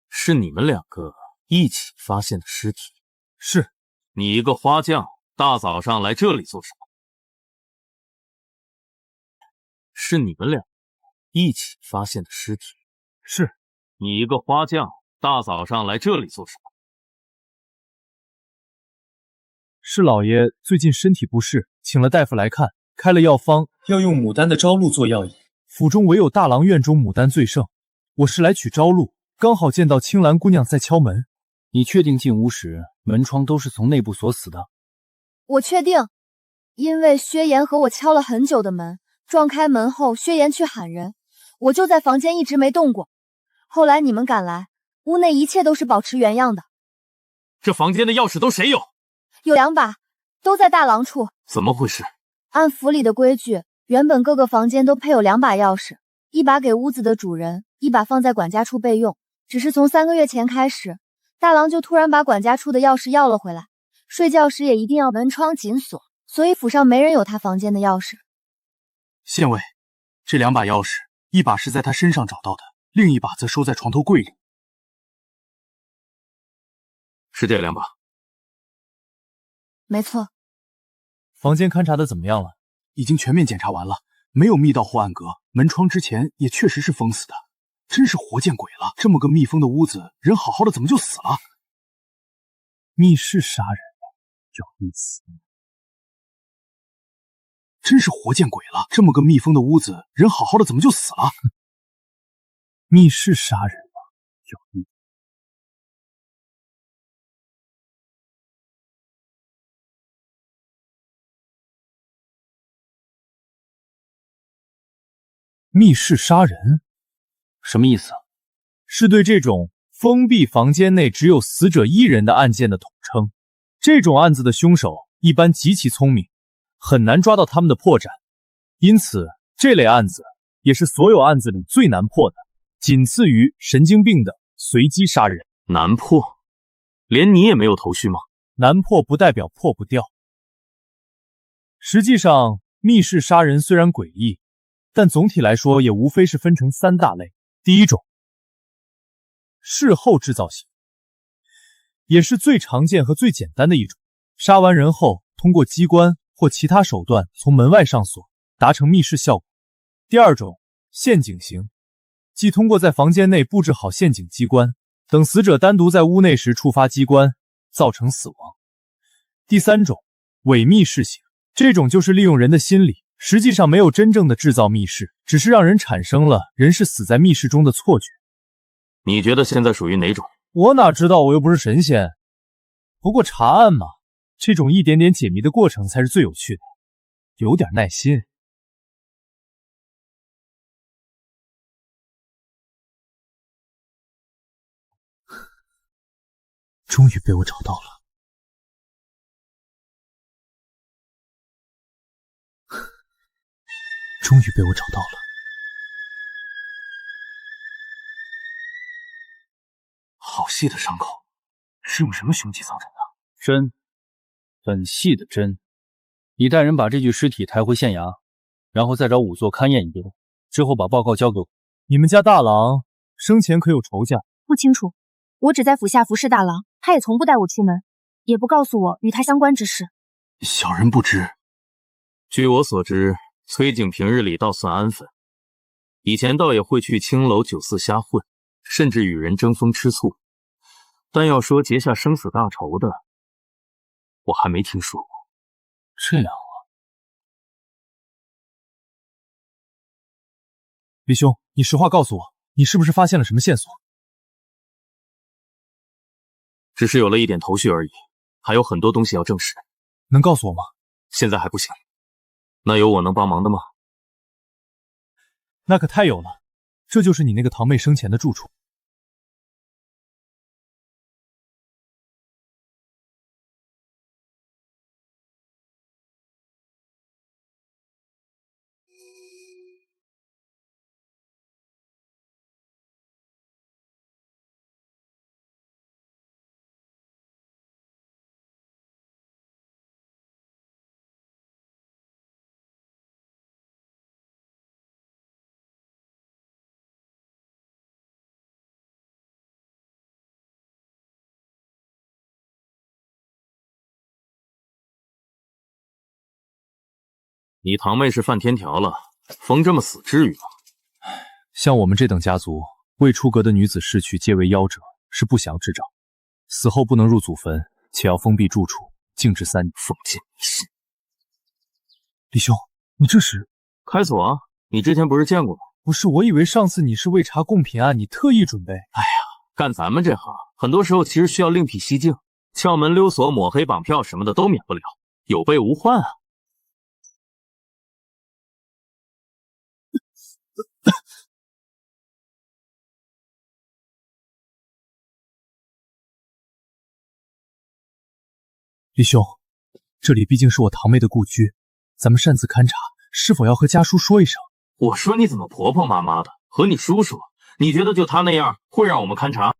是你们2个一起发现的尸体？是。你一个花匠，大早上来这里做什么？是你们2个一起发现的尸体？是。你一个花匠，大早上来这里做什么？是老爷最近身体不适，请了大夫来看，开了药方，要用牡丹的朝露做药引。府中唯有大郎院中牡丹最盛，我是来取朝露，刚好见到青兰姑娘在敲门。你确定进屋时门窗都是从内部锁死的？我确定，因为薛岩和我敲了很久的门，撞开门后，薛岩去喊人，我就在房间一直没动过。后来你们赶来，屋内一切都是保持原样的。这房间的钥匙都谁有？有2把，都在大郎处。怎么回事？按府里的规矩，原本各个房间都配有2把钥匙，一把给屋子的主人，一把放在管家处备用。只是从3个月前开始，大郎就突然把管家处的钥匙要了回来，睡觉时也一定要门窗紧锁，所以府上没人有他房间的钥匙。县尉，这2把钥匙，一把是在他身上找到的，另一把则收在床头柜里。是这2把？没错。房间勘察的怎么样了？已经全面检查完了，没有密道或暗格，门窗之前也确实是封死的。真是活见鬼了！这么个密封的屋子，人好好的怎么就死了？密室杀人有意思。真是活见鬼了！这么个密封的屋子，人好好的怎么就死了？密室杀人有意思。密室杀人什么意思？是对这种封闭房间内只有死者一人的案件的统称。这种案子的凶手一般极其聪明，很难抓到他们的破绽，因此这类案子也是所有案子里最难破的，仅次于神经病的随机杀人。难破？连你也没有头绪吗？难破不代表破不掉。实际上，密室杀人虽然诡异，但总体来说也无非是分成3大类。第一种，事后制造型，也是最常见和最简单的一种。杀完人后，通过机关或其他手段从门外上锁，达成密室效果。第二种，陷阱型，即通过在房间内布置好陷阱机关，等死者单独在屋内时触发机关，造成死亡。第三种，伪密室型，这种就是利用人的心理，实际上没有真正的制造密室，只是让人产生了人是死在密室中的错觉。你觉得现在属于哪种？我哪知道，我又不是神仙。不过查案嘛，这种一点点解谜的过程才是最有趣的，有点耐心。终于被我找到了。终于被我找到了。好细的伤口，是用什么凶器造成的？针，很细的针。你带人把这具尸体抬回县衙，然后再找仵作勘验一遍，之后把报告交给我。你们家大郎生前可有仇家？不清楚，我只在府下服侍大郎，他也从不带我出门，也不告诉我与他相关之事。小人不知。据我所知，崔景平日里倒算安分，以前倒也会去青楼酒肆瞎混，甚至与人争风吃醋。但要说结下生死大仇的，我还没听说过。这样啊。李兄，你实话告诉我，你是不是发现了什么线索？只是有了一点头绪而已，还有很多东西要证实。能告诉我吗？现在还不行。那有我能帮忙的吗？那可太有了，这就是你那个堂妹生前的住处。你堂妹是犯天条了，封这么死至于吗？像我们这等家族，未出阁的女子逝去皆为夭折，是不祥之兆。死后不能入祖坟，且要封闭住处，静置3年。封建迷信！李兄，你这是开锁啊？你之前不是见过吗？不是，我以为上次你是为查贡品案，你特意准备。哎呀，干咱们这行，很多时候其实需要另辟蹊径，撬门溜锁、抹黑绑票什么的都免不了，有备无患啊。李兄，这里毕竟是我堂妹的故居，咱们擅自勘察，是否要和家叔说一声？我说你怎么婆婆妈妈的，和你叔叔？你觉得就他那样会让我们勘察？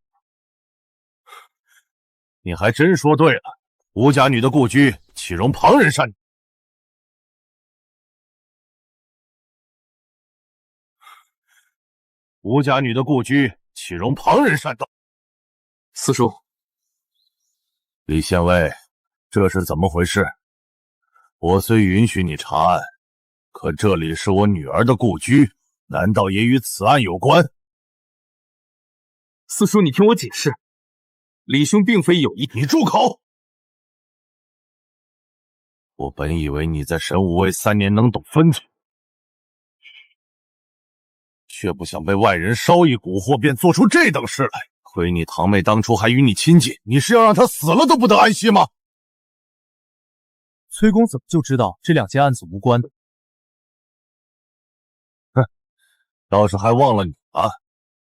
你还真说对了，吴家女的故居岂容旁人擅？吴家女的故居岂容旁人擅动？四叔，李县尉，这是怎么回事？我虽允许你查案，可这里是我女儿的故居，难道也与此案有关？四叔，你听我解释，李兄并非有意。你住口！我本以为你在神武卫3年能懂分寸，却不想被外人稍一蛊惑便做出这等事来。亏你堂妹当初还与你亲近，你是要让她死了都不得安息吗？崔公怎么就知道这2件案子无关？哼，倒是还忘了你啊！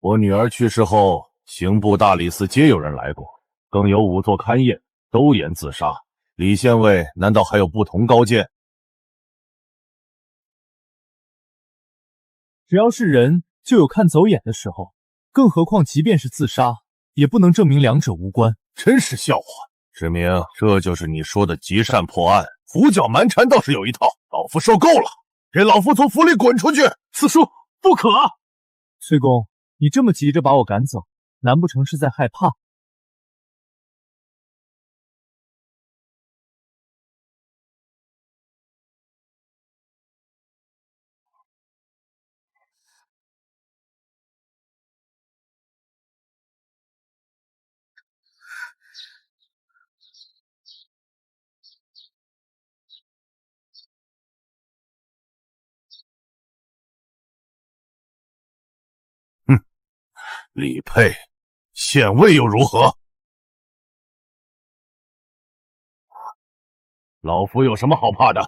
我女儿去世后，刑部、大理寺皆有人来过，更有仵作勘验，都言自杀。李县尉难道还有不同高见？只要是人，就有看走眼的时候，更何况即便是自杀，也不能证明两者无关。真是笑话！志明，这就是你说的极善破案，胡搅蛮缠倒是有一套。老夫受够了，给老夫从府里滚出去！四叔，不可！崔公，你这么急着把我赶走，难不成是在害怕？哼，李佩，县尉又如何？老夫有什么好怕的？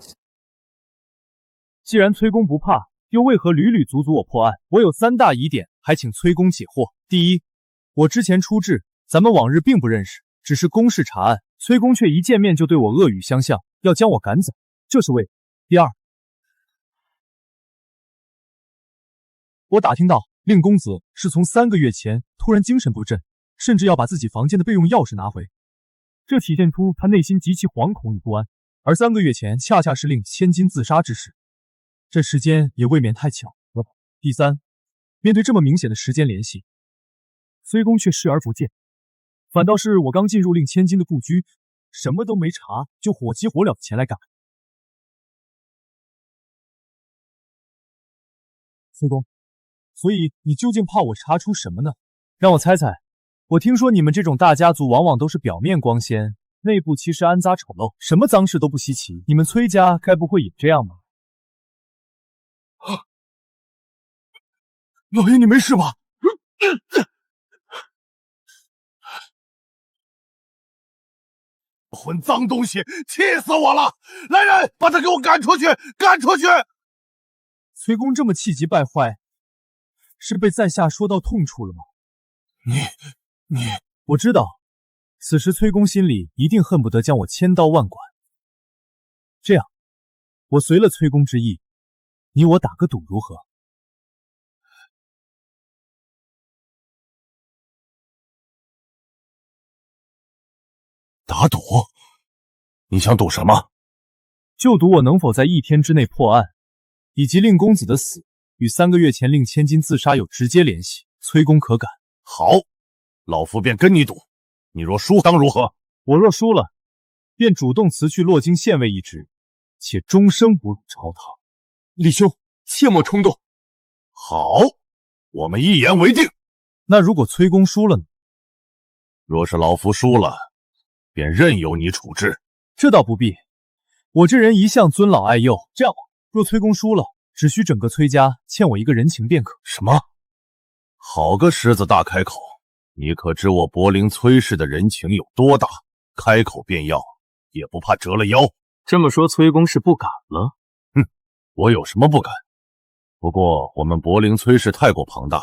既然崔公不怕，又为何屡屡阻我破案？我有3大疑点，还请崔公解惑。第一，我之前出质，咱们往日并不认识，只是公事查案，崔公却一见面就对我恶语相向，要将我赶走，这是为何？第二，我打听到令公子是从3个月前突然精神不振，甚至要把自己房间的备用钥匙拿回，这体现出他内心极其惶恐与不安。而3个月前恰恰是令千金自杀之时，这时间也未免太巧了吧。第三，面对这么明显的时间联系，崔公却视而不见，反倒是我刚进入令千金的故居，什么都没查，就火急火燎前来赶。崔公，所以你究竟怕我查出什么呢？让我猜猜，我听说你们这种大家族往往都是表面光鲜，内部其实暗杂丑陋，什么脏事都不稀奇。你们崔家该不会也这样吧？老爷，你没事吧？混脏东西，气死我了！来人，把他给我赶出去！赶出去！崔公这么气急败坏，是被在下说到痛处了吗？你，我知道，此时崔公心里一定恨不得将我千刀万剐。这样，我随了崔公之意，你我打个赌如何？打赌？你想赌什么？就赌我能否在1天之内破案，以及令公子的死与3个月前令千金自杀有直接联系。崔公可敢？好，老夫便跟你赌。你若输当如何？我若输了，便主动辞去洛京县尉一职，且终生不入朝堂。李兄，切莫冲动。好，我们一言为定。那如果崔公输了呢？若是老夫输了，便任由你处置。这倒不必，我这人一向尊老爱幼。这样，若崔公输了，只需整个崔家欠我一个人情便可。什么？好个狮子大开口！你可知我柏林崔氏的人情有多大？开口便要，也不怕折了腰。这么说，崔公是不敢了？哼，我有什么不敢？不过我们柏林崔氏太过庞大，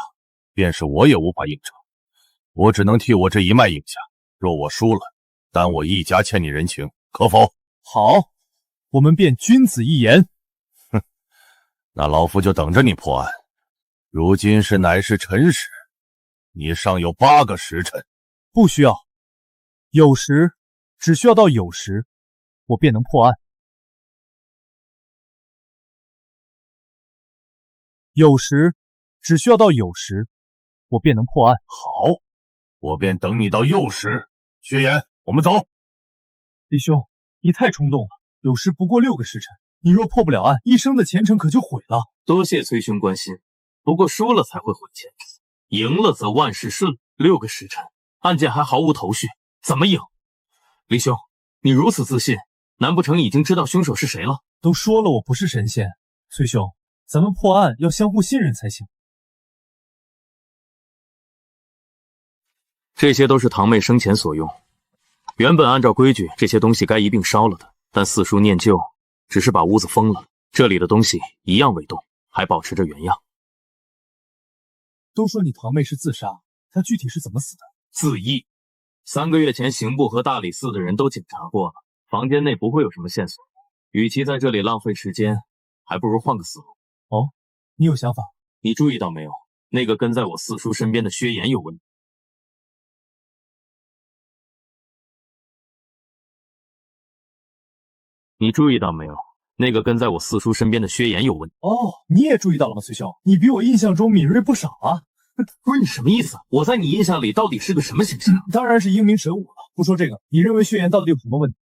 便是我也无法应承。我只能替我这一脉应下。若我输了，但我一家欠你人情，可否？好，我们便君子一言。哼，那老夫就等着你破案。如今乃是辰时，你尚有8个时辰。不需要，酉时，只需要到酉时，我便能破案。酉时，只需要到酉时，我便能破案。好，我便等你到酉时。薛言，我们走。弟兄，你太冲动了，有时不过6个时辰。你若破不了案，一生的前程可就毁了。多谢崔兄关心，不过输了才会毁前程，赢了则万事顺。6个时辰，案件还毫无头绪，怎么赢？李兄，你如此自信，难不成已经知道凶手是谁了？都说了我不是神仙，崔兄，咱们破案要相互信任才行。这些都是堂妹生前所用，原本按照规矩，这些东西该一并烧了的，但四叔念旧，只是把屋子封了，这里的东西一样未动，还保持着原样。都说你堂妹是自杀，她具体是怎么死的？自缢。3个月前，刑部和大理寺的人都检查过了，房间内不会有什么线索。与其在这里浪费时间，还不如换个思路。哦，你有想法？你注意到没有？那个跟在我四叔身边的薛岩有问题。你注意到没有？那个跟在我四叔身边的薛岩有问题。哦，你也注意到了吗，崔兄？你比我印象中敏锐不少啊。不是你什么意思？我在你印象里到底是个什么形象？当然是英明神武了。不说这个，你认为薛岩到底有什么问题？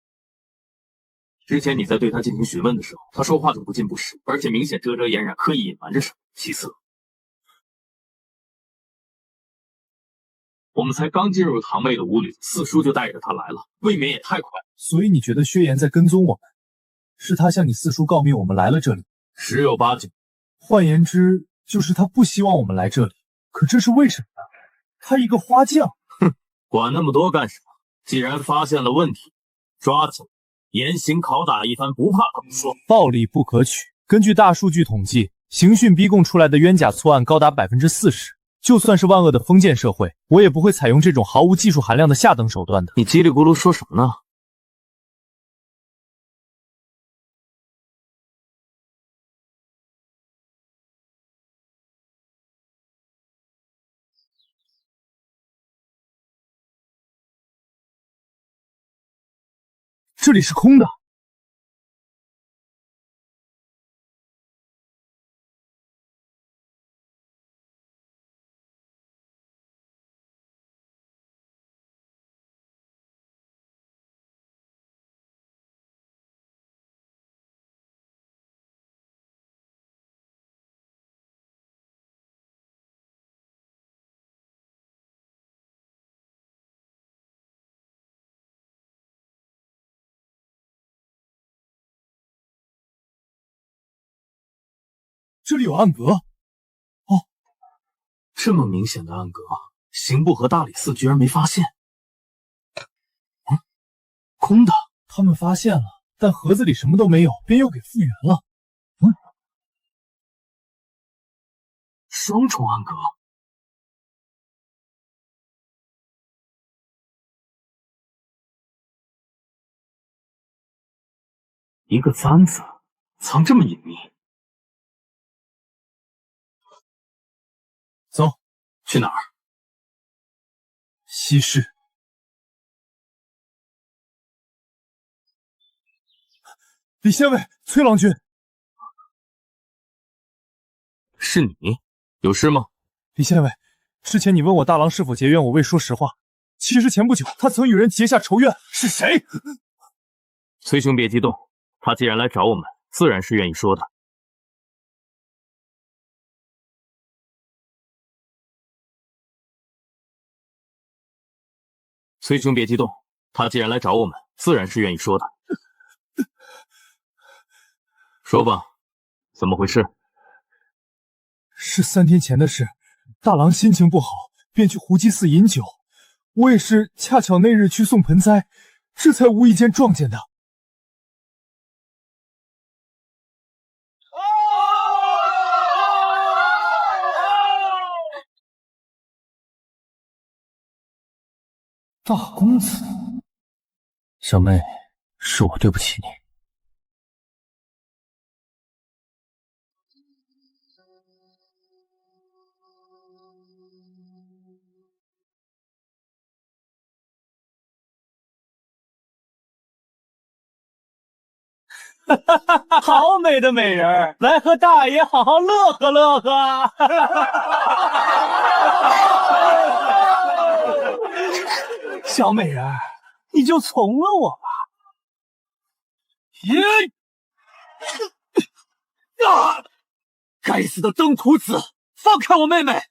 之前你在对他进行询问的时候，他说话就不近不实，而且明显遮遮掩掩，刻意隐瞒着什么。其次，我们才刚进入堂妹的屋里，四叔就带着他来了，未免也太快了。所以你觉得薛岩在跟踪我们？是他向你四叔告密我们来了这里？十有八九。换言之，就是他不希望我们来这里。可这是为什么呢？他一个花匠。哼，管那么多干什么？既然发现了问题，抓起来，严刑拷打一番，不怕怎么说？暴力不可取。根据大数据统计，刑讯逼供出来的冤假错案高达40%。就算是万恶的封建社会，我也不会采用这种毫无技术含量的下等手段的。你叽里咕噜说什么呢？这里是空的。这里有暗格。哦，这么明显的暗格，刑部和大理寺居然没发现。空的。他们发现了，但盒子里什么都没有，便又给复原了。双重暗格。一个簪子，藏这么隐秘。走，去哪儿？西市。李县尉，崔郎君，是你？有事吗？李县尉，之前你问我大郎是否结怨，我未说实话。其实前不久，他曾与人结下仇怨。是谁？崔兄别激动，他既然来找我们，自然是愿意说的。崔兄别激动，他既然来找我们，自然是愿意说的。说吧，怎么回事？是3天前的事。大郎心情不好，便去胡姬寺饮酒。我也是恰巧那日去送盆栽，这才无意间撞见的。大公子，小妹，是我对不起你。好美的美人，来和大爷好好乐呵乐呵。小美人，你就从了我吧。该死的登徒子，放开我妹妹！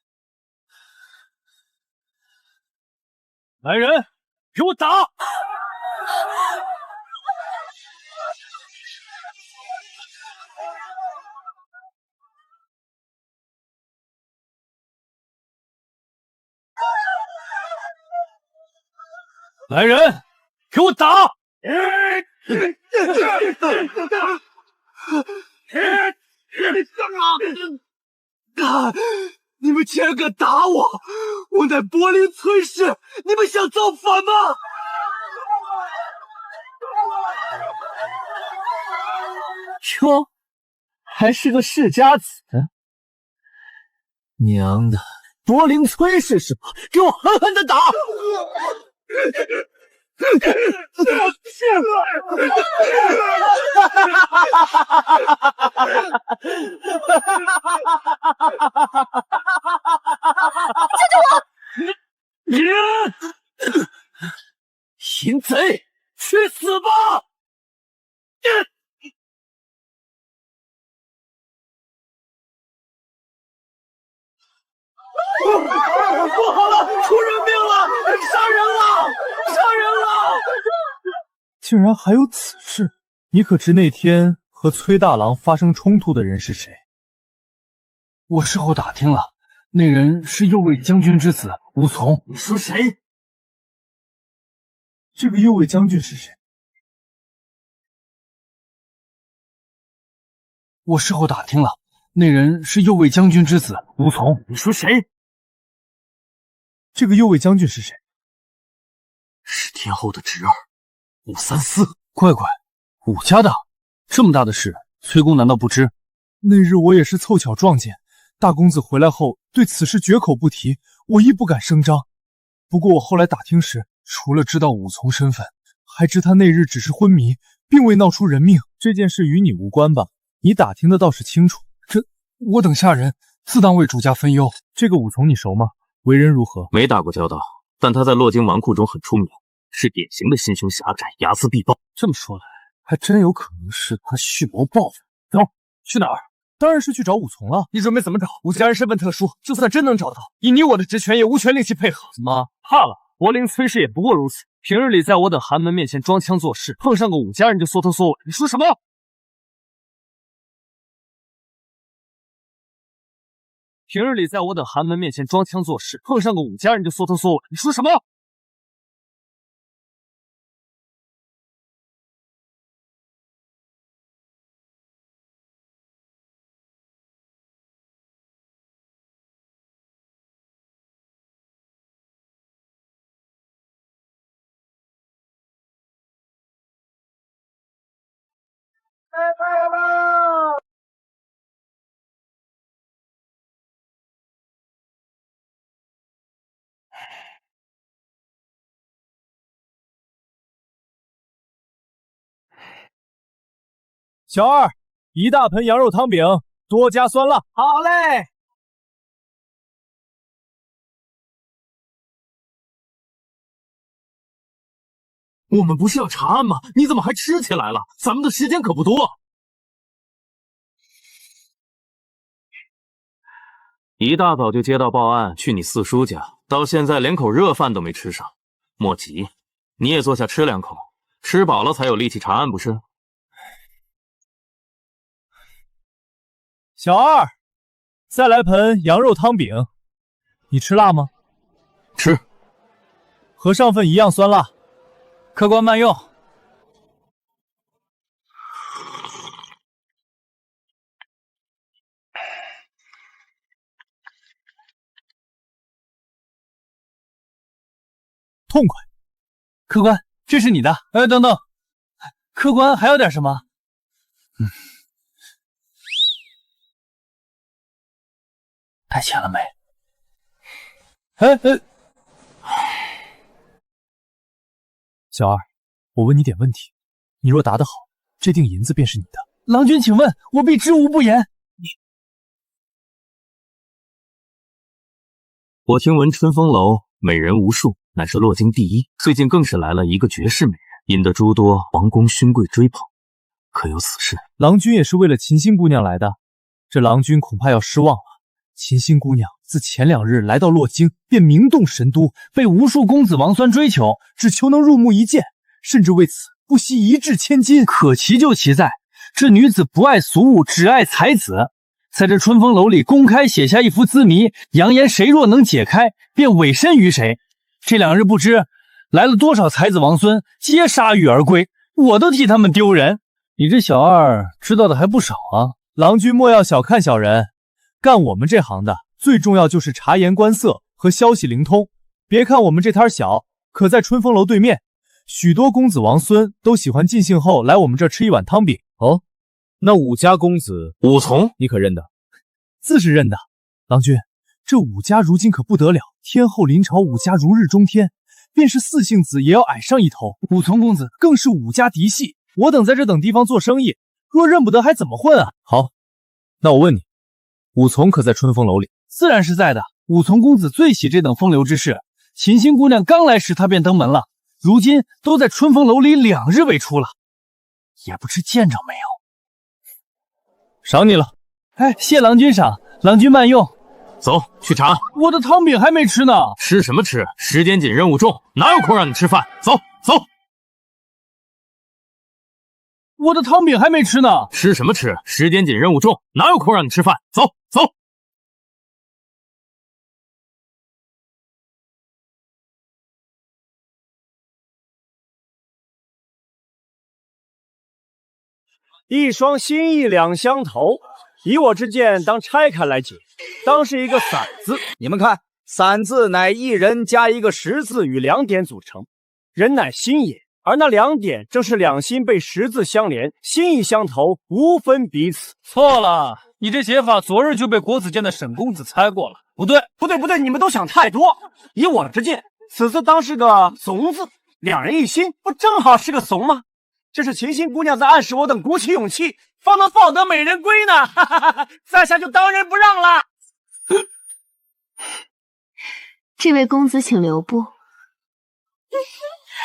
来人，给我打！来人，给我打！你们竟然敢打我！我乃柏林崔氏，你们想造反吗？哟，还是个世家子，娘的，柏林崔氏是吧？给我狠狠的打！救救我！淫贼，去死吧！不好了，出人命了！杀人了！杀人了！竟然还有此事！你可知那天和崔大郎发生冲突的人是谁？我事后打听了，那人是右卫将军之子吴从。你说谁？这个右卫将军是谁？我事后打听了，那人是右卫将军之子吴从。你说谁？这个右卫将军是谁？是天后的侄儿武三思。乖乖，武家的，这么大的事，崔公难道不知？那日我也是凑巧撞见大公子回来后，对此事绝口不提，我亦不敢声张。不过我后来打听时，除了知道武从身份，还知他那日只是昏迷，并未闹出人命。这件事与你无关吧？你打听的倒是清楚。这我等下人自当为主家分忧。这个武从你熟吗？为人如何？没打过交道，但他在洛京纨绔中很出名，是典型的心胸狭窄、睚眦必报。这么说来，还真有可能是他蓄谋报复。走，去哪儿？当然是去找武从了。你准备怎么找？武家人身份特殊，就算真能找到，以你我的职权，也无权令其配合。怎么怕了？柏林崔氏也不过如此。平日里在我等寒门面前装腔作势，碰上个武家人就缩头缩尾。你说什么？平日里在我等寒门面前装腔作势，碰上个武家人就缩头缩尾。你说什么？小二，一大盆羊肉汤饼，多加酸辣。好嘞。我们不是要查案吗？你怎么还吃起来了？咱们的时间可不多。一大早就接到报案，去你四叔家，到现在连口热饭都没吃上。莫急，你也坐下吃两口，吃饱了才有力气查案，不是？小二，再来盆羊肉汤饼。你吃辣吗？吃，和上份一样酸辣。客官慢用。痛快。客官，这是你的。等等，客官还有点什么？带钱了没？小二，我问你点问题，你若答得好，这锭银子便是你的。郎君，请问，我必知无不言。我听闻春风楼美人无数，乃是洛京第一，最近更是来了一个绝世美人，引得诸多皇宫勋贵追捧。可有此事？郎君也是为了秦心姑娘来的，这郎君恐怕要失望了。秦心姑娘自前2日来到洛京，便名动神都，被无数公子王孙追求，只求能入目一见，甚至为此不惜1掷千金。可奇就奇在，这女子不爱俗物，只爱才子，在这春风楼里公开写下一幅字谜，扬言谁若能解开，便委身于谁。这2日不知来了多少才子王孙，皆铩羽而归，我都替他们丢人。你这小二知道的还不少啊！郎君莫要小看小人，干我们这行的最重要就是察言观色和消息灵通。别看我们这摊小，可在春风楼对面，许多公子王孙都喜欢尽兴后来我们这吃一碗汤饼。哦，那武家公子武从，你可认得？自是认得。郎君，这武家如今可不得了，天后临朝，武家如日中天，便是4姓子也要矮上一头。武从公子更是武家嫡系，我等在这等地方做生意，若认不得还怎么混啊？好，那我问你，武从可在春风楼里？自然是在的。武从公子最喜这等风流之事，秦心姑娘刚来时他便登门了，如今都在春风楼里2日未出了，也不知见着没有。赏你了。哎，谢郎君赏，郎君慢用。走去查案。我的汤饼还没吃呢。吃什么吃？时间紧，任务重，哪有空让你吃饭？走走。我的汤饼还没吃呢。吃什么吃？时间紧，任务重，哪有空让你吃饭？走走。一双心意两相投，以我之见，当拆开来解，当是一个散字。你们看，散字乃一人加一个十字与2点组成，人乃心也，而那2点正是两心被十字相连，心意相投，无分彼此。错了，你这写法昨日就被国子监的沈公子猜过了。不对，你们都想太多。以我之见，此字当是个怂字，两人一心，不正好是个怂吗？这是秦心姑娘在暗示我等鼓起勇气，方能抱得美人归呢。哈哈哈哈，在下就当仁不让了。这位公子请留步。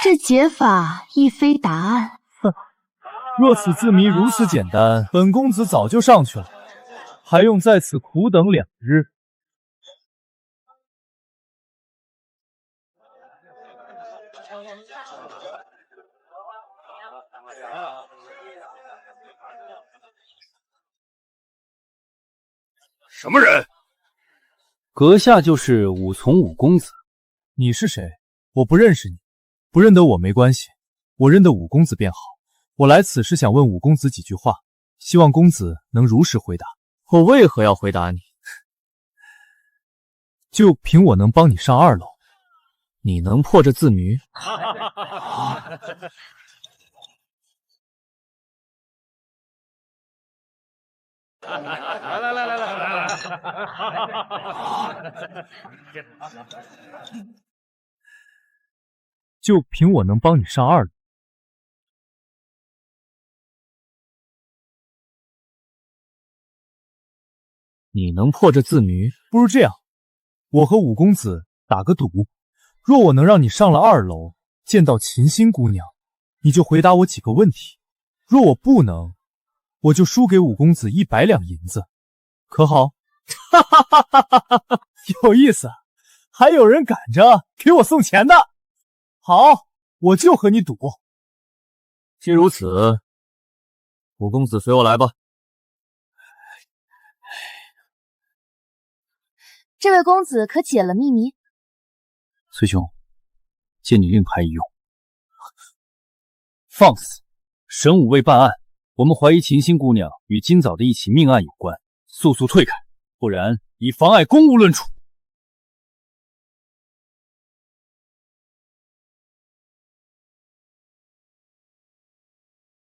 这解法亦非答案。哼，若此字谜如此简单，本公子早就上去了，还用在此苦等2日？什么人？阁下就是武从武公子。你是谁？我不认识你，不认得我没关系，我认得武公子便好。我来此是想问武公子几句话，希望公子能如实回答。我为何要回答你？就凭我能帮你上2楼，你能破这字谜？来，就凭我能帮你上2楼。你能破这字谜？不如这样，我和武公子打个赌，若我能让你上了2楼，见到秦心姑娘，你就回答我几个问题；若我不能，我就输给武公子100两银子，可好？哈哈哈哈哈哈！有意思，还有人赶着给我送钱的。好，我就和你赌。既如此，武公子随我来吧。这位公子可解了秘密？崔兄，借你令牌一用。放肆！神武未办案，我们怀疑秦心姑娘与今早的一起命案有关，速速退开，不然以妨碍公务论处。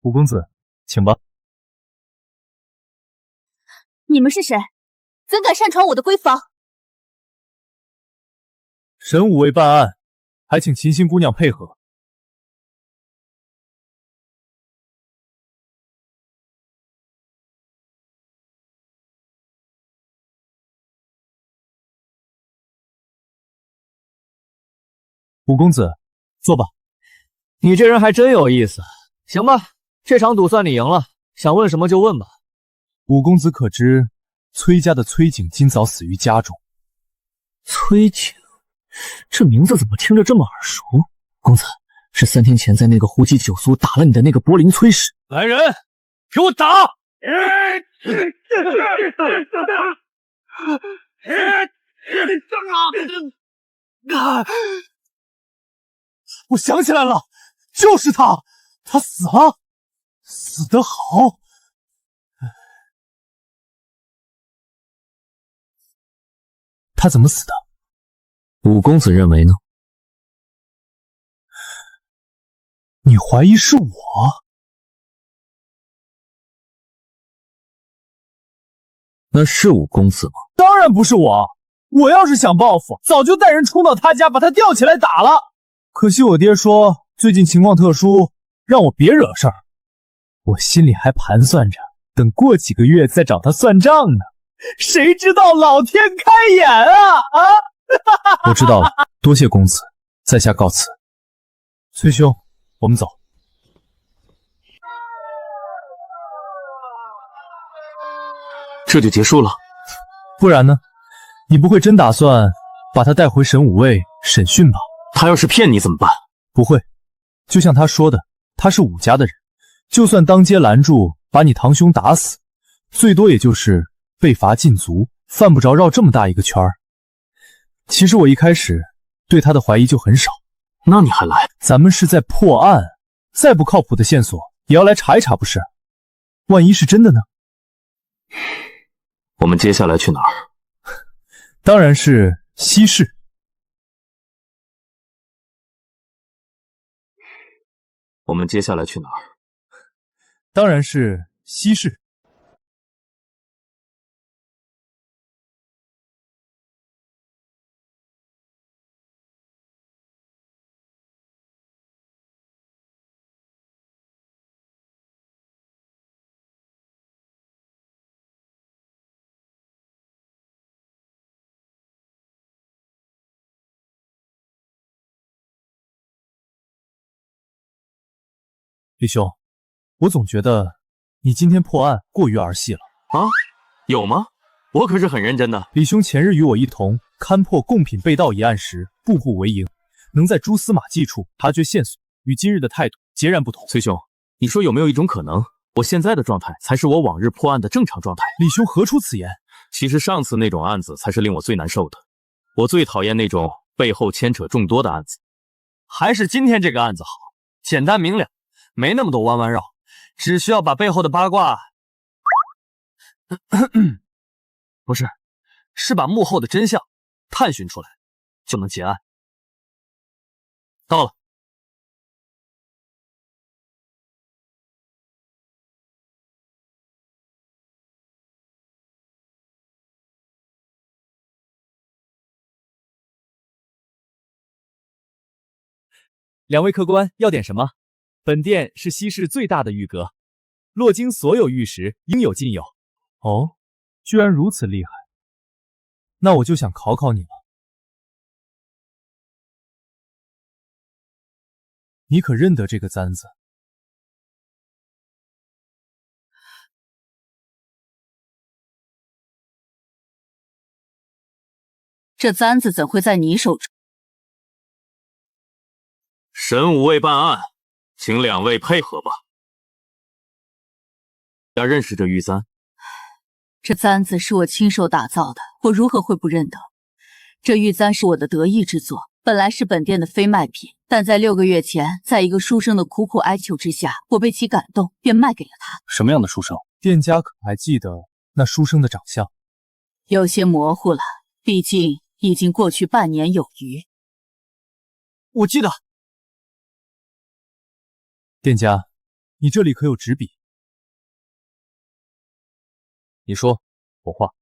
武公子，请吧。你们是谁？怎敢擅闯我的闺房？神武未办案，还请秦心姑娘配合。武公子，坐吧。你这人还真有意思。行吧，这场赌算你赢了，想问什么就问吧。五公子可知崔家的崔景今早死于家中？崔景，这名字怎么听着这么耳熟？公子，是3天前在那个胡姬酒宿打了你的那个柏林崔氏。来人，给我打！我想起来了，就是他，他死了，死得好。他怎么死的？五公子认为呢？你怀疑是我？那是五公子吗？当然不是我，我要是想报复，早就带人冲到他家，把他吊起来打了。可惜我爹说最近情况特殊，让我别惹事儿。我心里还盘算着，等过几个月再找他算账呢。谁知道老天开眼啊！我知道了，多谢公子，在下告辞。崔兄，我们走。这就结束了？不然呢？你不会真打算把他带回神武卫审讯吧？他要是骗你怎么办？不会，就像他说的，他是武家的人，就算当街拦住，把你堂兄打死，最多也就是被罚禁足，犯不着绕这么大一个圈儿。其实我一开始对他的怀疑就很少。那你还来？咱们是在破案，再不靠谱的线索也要来查一查，不是？万一是真的呢？我们接下来去哪儿？当然是西市。我们接下来去哪儿？当然是西市。李兄，我总觉得你今天破案过于儿戏了啊？有吗？我可是很认真的。李兄前日与我一同勘破贡品被盗一案时，步步为营，能在蛛丝马迹处察觉线索，与今日的态度截然不同。崔兄，你说有没有一种可能，我现在的状态才是我往日破案的正常状态？李兄何出此言？其实上次那种案子才是令我最难受的，我最讨厌那种背后牵扯众多的案子。还是今天这个案子好，简单明了。没那么多弯弯绕，只需要把背后的八卦，不是，是把幕后的真相探寻出来，就能结案。到了。两位客官要点什么？本店是西市最大的玉阁，洛京所有玉石应有尽有。哦，居然如此厉害，那我就想考考你了。你可认得这个簪子？这簪子怎会在你手中？神武卫办案，请两位配合吧。要认识这玉簪？这簪子是我亲手打造的，我如何会不认得？这玉簪是我的得意之作，本来是本店的非卖品，但在6个月前，在一个书生的苦苦哀求之下，我被其感动，便卖给了他。什么样的书生？店家可还记得那书生的长相？有些模糊了，毕竟已经过去半年有余。我记得。店家，你这里可有纸笔？你说，我画。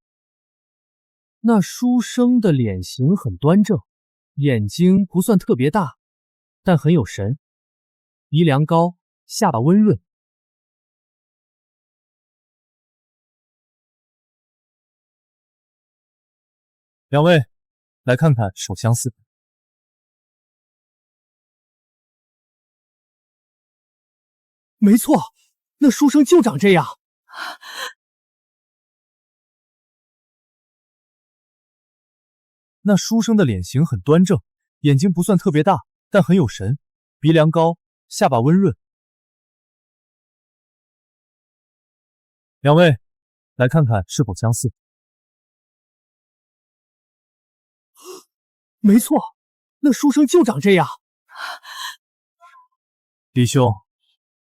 那书生的脸型很端正，眼睛不算特别大，但很有神，鼻梁高，下巴温润。两位，来看看手相似。没错，那书生就长这样。那书生的脸型很端正，眼睛不算特别大，但很有神，鼻梁高，下巴温润。两位，来看看是否相似。没错，那书生就长这样。李兄，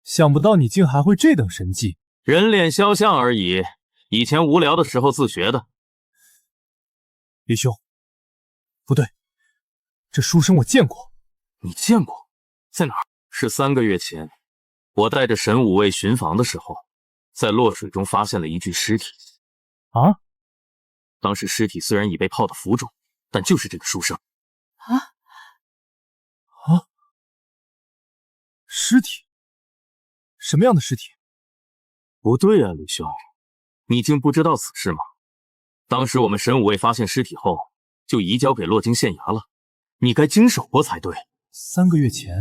想不到你竟还会这等神技。人脸肖像而已，以前无聊的时候自学的。李兄，不对，这书生我见过。你见过？在哪儿？是3个月前，我带着神武卫巡防的时候，在洛水中发现了一具尸体。啊？当时尸体虽然已被泡得浮肿，但就是这个书生。尸体？什么样的尸体？不对啊，李兄，你竟不知道此事吗？当时我们神武卫发现尸体后，就移交给洛京县衙了，你该经手过才对。3个月前，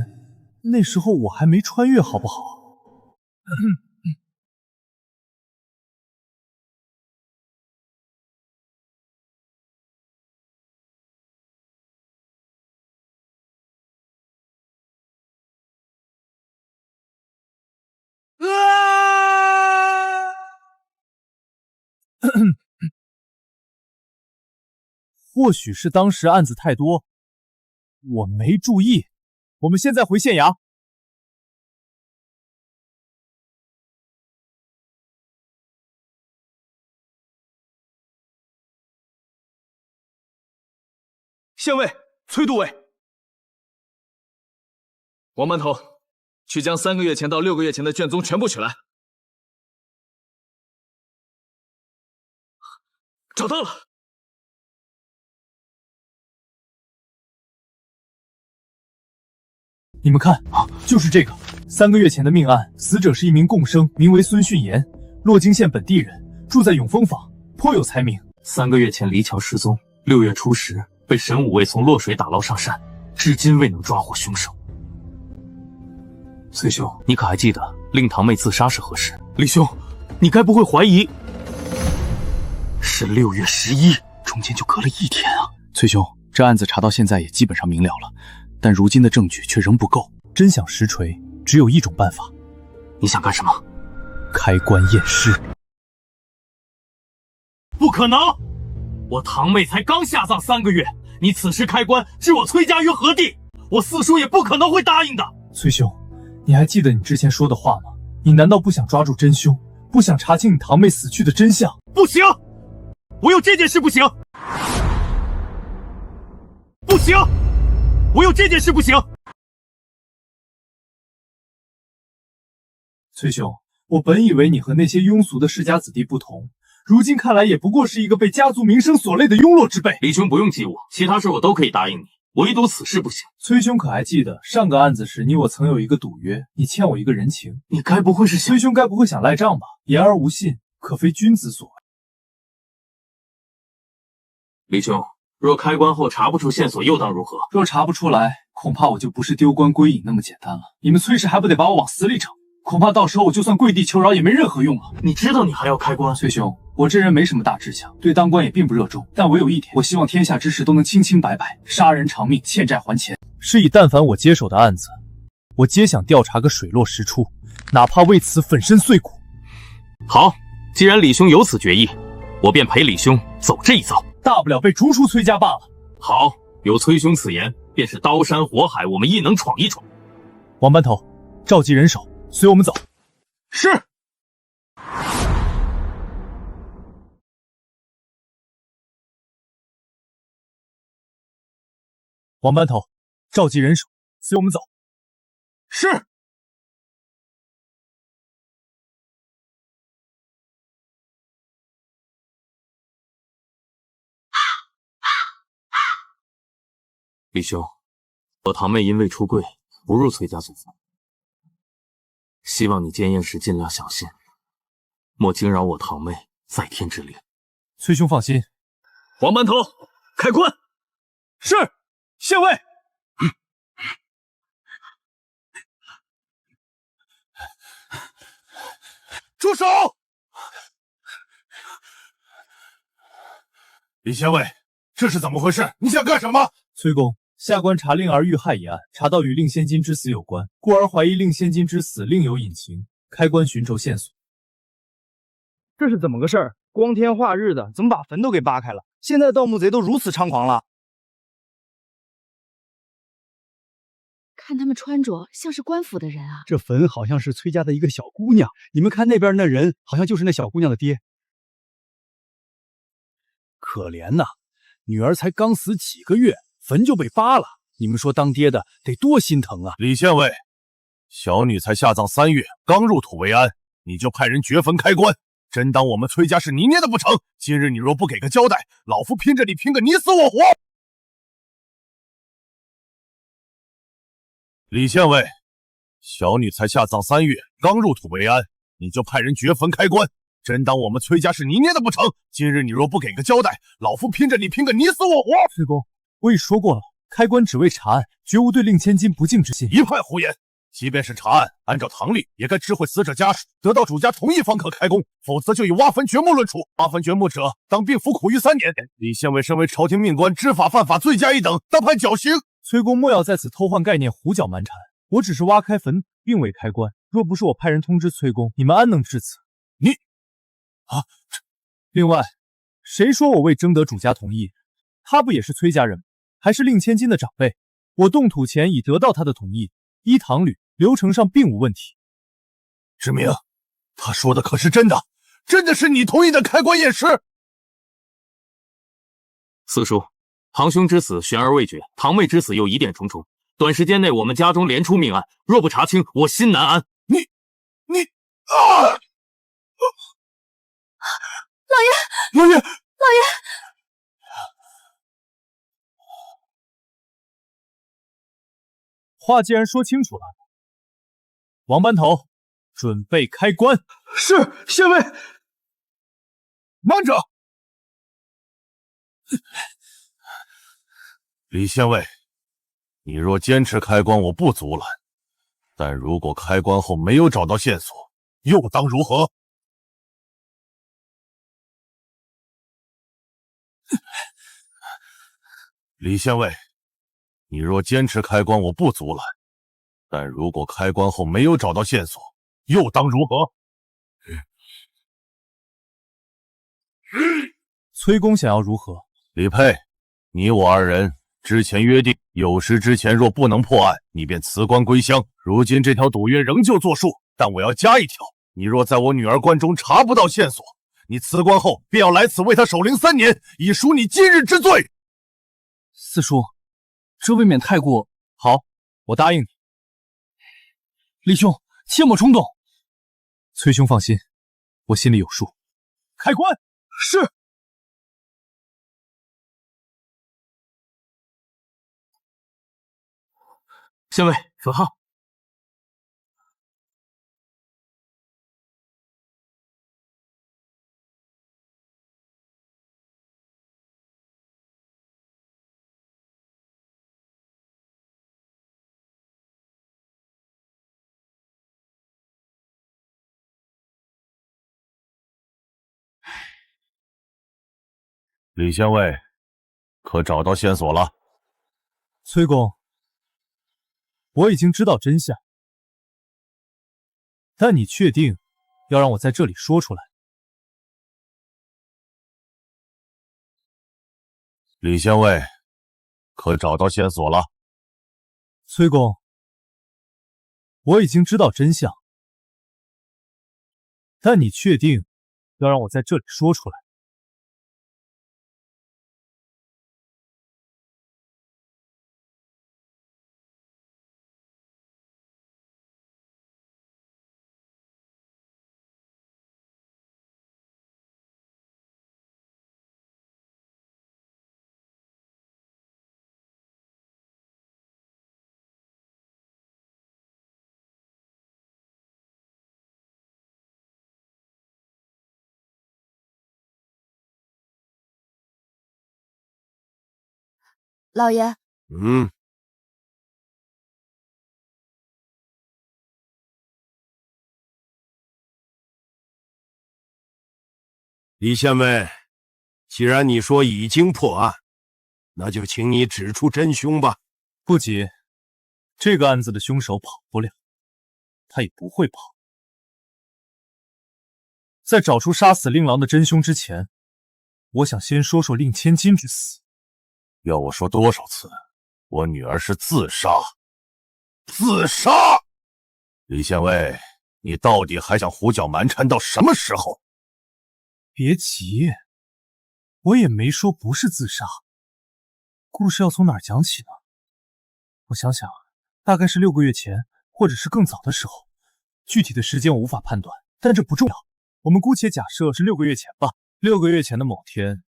那时候我还没穿越，好不好？或许是当时案子太多，我没注意。我们现在回县衙。县尉，崔都尉，王馒头，去将3个月前到6个月前的卷宗全部取来。找到了。你们看，就是这个3个月前的命案，死者是一名贡生，名为孙训言，洛京县本地人，住在永丰坊，颇有才名。3个月前离桥失踪，6月初时被神武卫从洛水打捞上山，至今未能抓获凶手。崔兄，你可还记得令堂妹自杀是何时？李兄，你该不会怀疑是6月11，中间就隔了1天啊！崔兄，这案子查到现在也基本上明了了，但如今的证据却仍不够。真想实锤，只有一种办法。你想干什么？开棺验尸。不可能！我堂妹才刚下葬3个月，你此时开棺，置我崔家于何地？我四叔也不可能会答应的。崔兄，你还记得你之前说的话吗？你难道不想抓住真凶，不想查清你堂妹死去的真相？不行，我有这件事不行，不行，我有这件事不行。崔兄，我本以为你和那些庸俗的世家子弟不同，如今看来也不过是一个被家族名声所累的庸弱之辈。李兄不用激我，其他事我都可以答应你，唯独此事不行。崔兄可还记得上个案子时，你我曾有一个赌约，你欠我一个人情。你该不会是崔兄该不会想赖账吧？言而无信，可非君子所为。李兄，若开棺后查不出线索，又当如何？若查不出来，恐怕我就不是丢官归隐那么简单了。你们崔氏还不得把我往死里整？恐怕到时候我就算跪地求饶也没任何用了。你知道你还要开棺？崔兄，我这人没什么大志向，对当官也并不热衷，但唯有一点，我希望天下之事都能清清白白，杀人偿命，欠债还钱。是以但凡我接手的案子，我皆想调查个水落石出，哪怕为此粉身碎骨。好，既然李兄有此决意，我便陪李兄走这一遭，大不了被逐出崔家罢了。好，有崔兄此言，便是刀山火海，我们亦能闯一闯。王班头，召集人手，随我们走。是。王班头，召集人手，随我们走。是。李兄，我堂妹因未出柜，不入崔家祖坟，希望你检验时尽量小心，莫惊扰我堂妹在天之灵。崔兄放心。王班头，开棺。是，县尉。住手！李县尉，这是怎么回事？你想干什么？崔公，下官查令儿遇害一案，查到与令仙金之死有关，故而怀疑令仙金之死另有隐情，开官寻求线索。这是怎么个事儿？光天化日的，怎么把坟都给扒开了？现在盗墓贼都如此猖狂了。看他们穿着，像是官府的人啊。这坟好像是崔家的一个小姑娘，你们看那边那人，好像就是那小姑娘的爹。可怜呐，女儿才刚死几个月，坟就被扒了。你们说当爹的得多心疼啊！李县尉，小女才下葬3月，刚入土为安，你就派人掘坟开棺，真当我们崔家是泥捏的不成？今日你若不给个交代，老夫拼着你拼个你死我活！李县尉，小女才下葬3月，刚入土为安，你就派人掘坟开棺，真当我们崔家是泥捏的不成？今日你若不给个交代，老夫拼着你拼个你死我活！崔公，我已说过了，开棺只为查案，绝无对令千金不敬之心。一派胡言！即便是查案，按照常理，也该知会死者家属，得到主家同意方可开工，否则就以挖坟掘墓论处。挖坟掘墓者，当并服苦役3年。李县尉身为朝廷命官，知法犯法，罪加一等，当判绞刑。崔公莫要在此偷换概念，胡搅蛮缠。我只是挖开坟，并未开棺。若不是我派人通知崔公，你们安能至此？你另外，谁说我未征得主家同意？他不也是崔家人吗？还是令千金的长辈。我动土前已得到他的同意，依堂律，流程上并无问题。志明，他说的可是真的？真的是你同意的开棺验尸？四叔，堂兄之死悬而未决，堂妹之死又疑点重重。短时间内我们家中连出命案，若不查清，我心难安。你老爷，话既然说清楚了，王班头，准备开棺。是，县尉。慢着，李县尉，你若坚持开棺，我不阻拦；但如果开棺后没有找到线索，又当如何？李县尉，你若坚持开棺，我不阻拦；但如果开棺后没有找到线索，又当如何？崔公想要如何？李佩，你我2人之前约定，有时之前若不能破案，你便辞官归乡。如今这条赌约仍旧作数，但我要加一条：你若在我女儿棺中查不到线索，你辞官后便要来此为他守灵3年，以赎你今日之罪。四叔，这未免太过……好，我答应你。李兄，切莫冲动。崔兄放心，我心里有数。开棺。是。县尉，粉号。李县尉，可找到线索了？崔公，我已经知道真相，但你确定要让我在这里说出来？李县尉，可找到线索了？崔公，我已经知道真相，但你确定要让我在这里说出来？老爷，李县尉，既然你说已经破案，那就请你指出真凶吧。不急，这个案子的凶手跑不了，他也不会跑。在找出杀死令郎的真凶之前，我想先说说令千金之死。要我说多少次，我女儿是自杀。自杀！李县尉，你到底还想胡搅蛮缠到什么时候？别急，我也没说不是自杀。故事要从哪儿讲起呢？我想想，大概是6个月前，或者是更早的时候。具体的时间我无法判断，但这不重要。我们姑且假设是6个月前吧。6个月前的某天，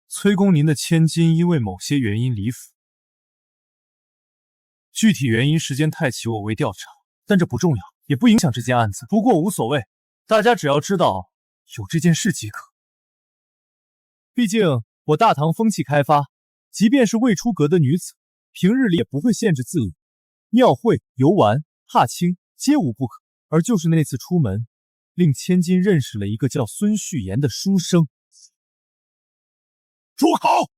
崔公您的千金因为某些原因离府。具体原因、时间、太期我未调查，但这不重要，也不影响这件案子。不过无所谓，大家只要知道有这件事即可。毕竟我大唐风气开发，即便是未出阁的女子，平日里也不会限制自我，庙会、游玩、踏青皆无不可。而就是那次出门，令千金认识了一个叫孙旭言的书生。住口！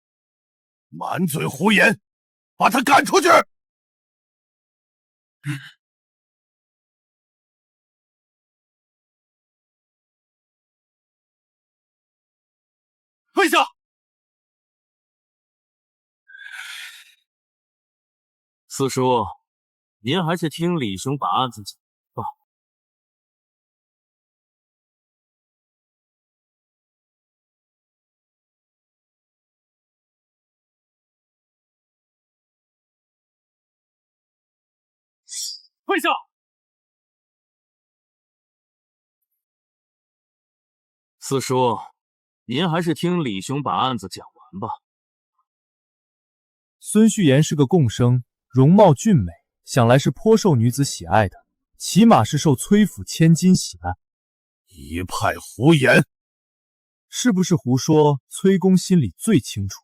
满嘴胡言，把他赶出去！跪下！四叔，您还是听李兄把案子讲吧。跪下！四叔，您还是听李兄把案子讲完吧。孙旭言是个贡生，容貌俊美，想来是颇受女子喜爱的，起码是受崔府千金喜爱。一派胡言！是不是胡说？崔公心里最清楚。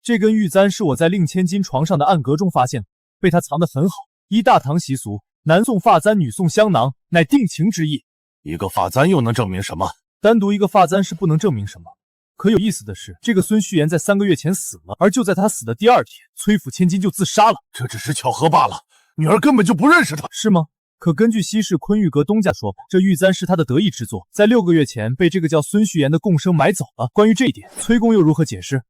这根玉簪是我在令千金床上的暗格中发现的，被他藏得很好。依大唐习俗，男送发簪，女送香囊，乃定情之意。一个发簪又能证明什么？单独一个发簪是不能证明什么。可有意思的是，这个孙旭言在3个月前死了，而就在他死的第2天，崔府千金就自杀了。这只是巧合罢了，女儿根本就不认识他，是吗？可根据西市昆玉阁东家说法，这玉簪是他的得意之作，在6个月前被这个叫孙旭言的贡生买走了。关于这一点，崔公又如何解释？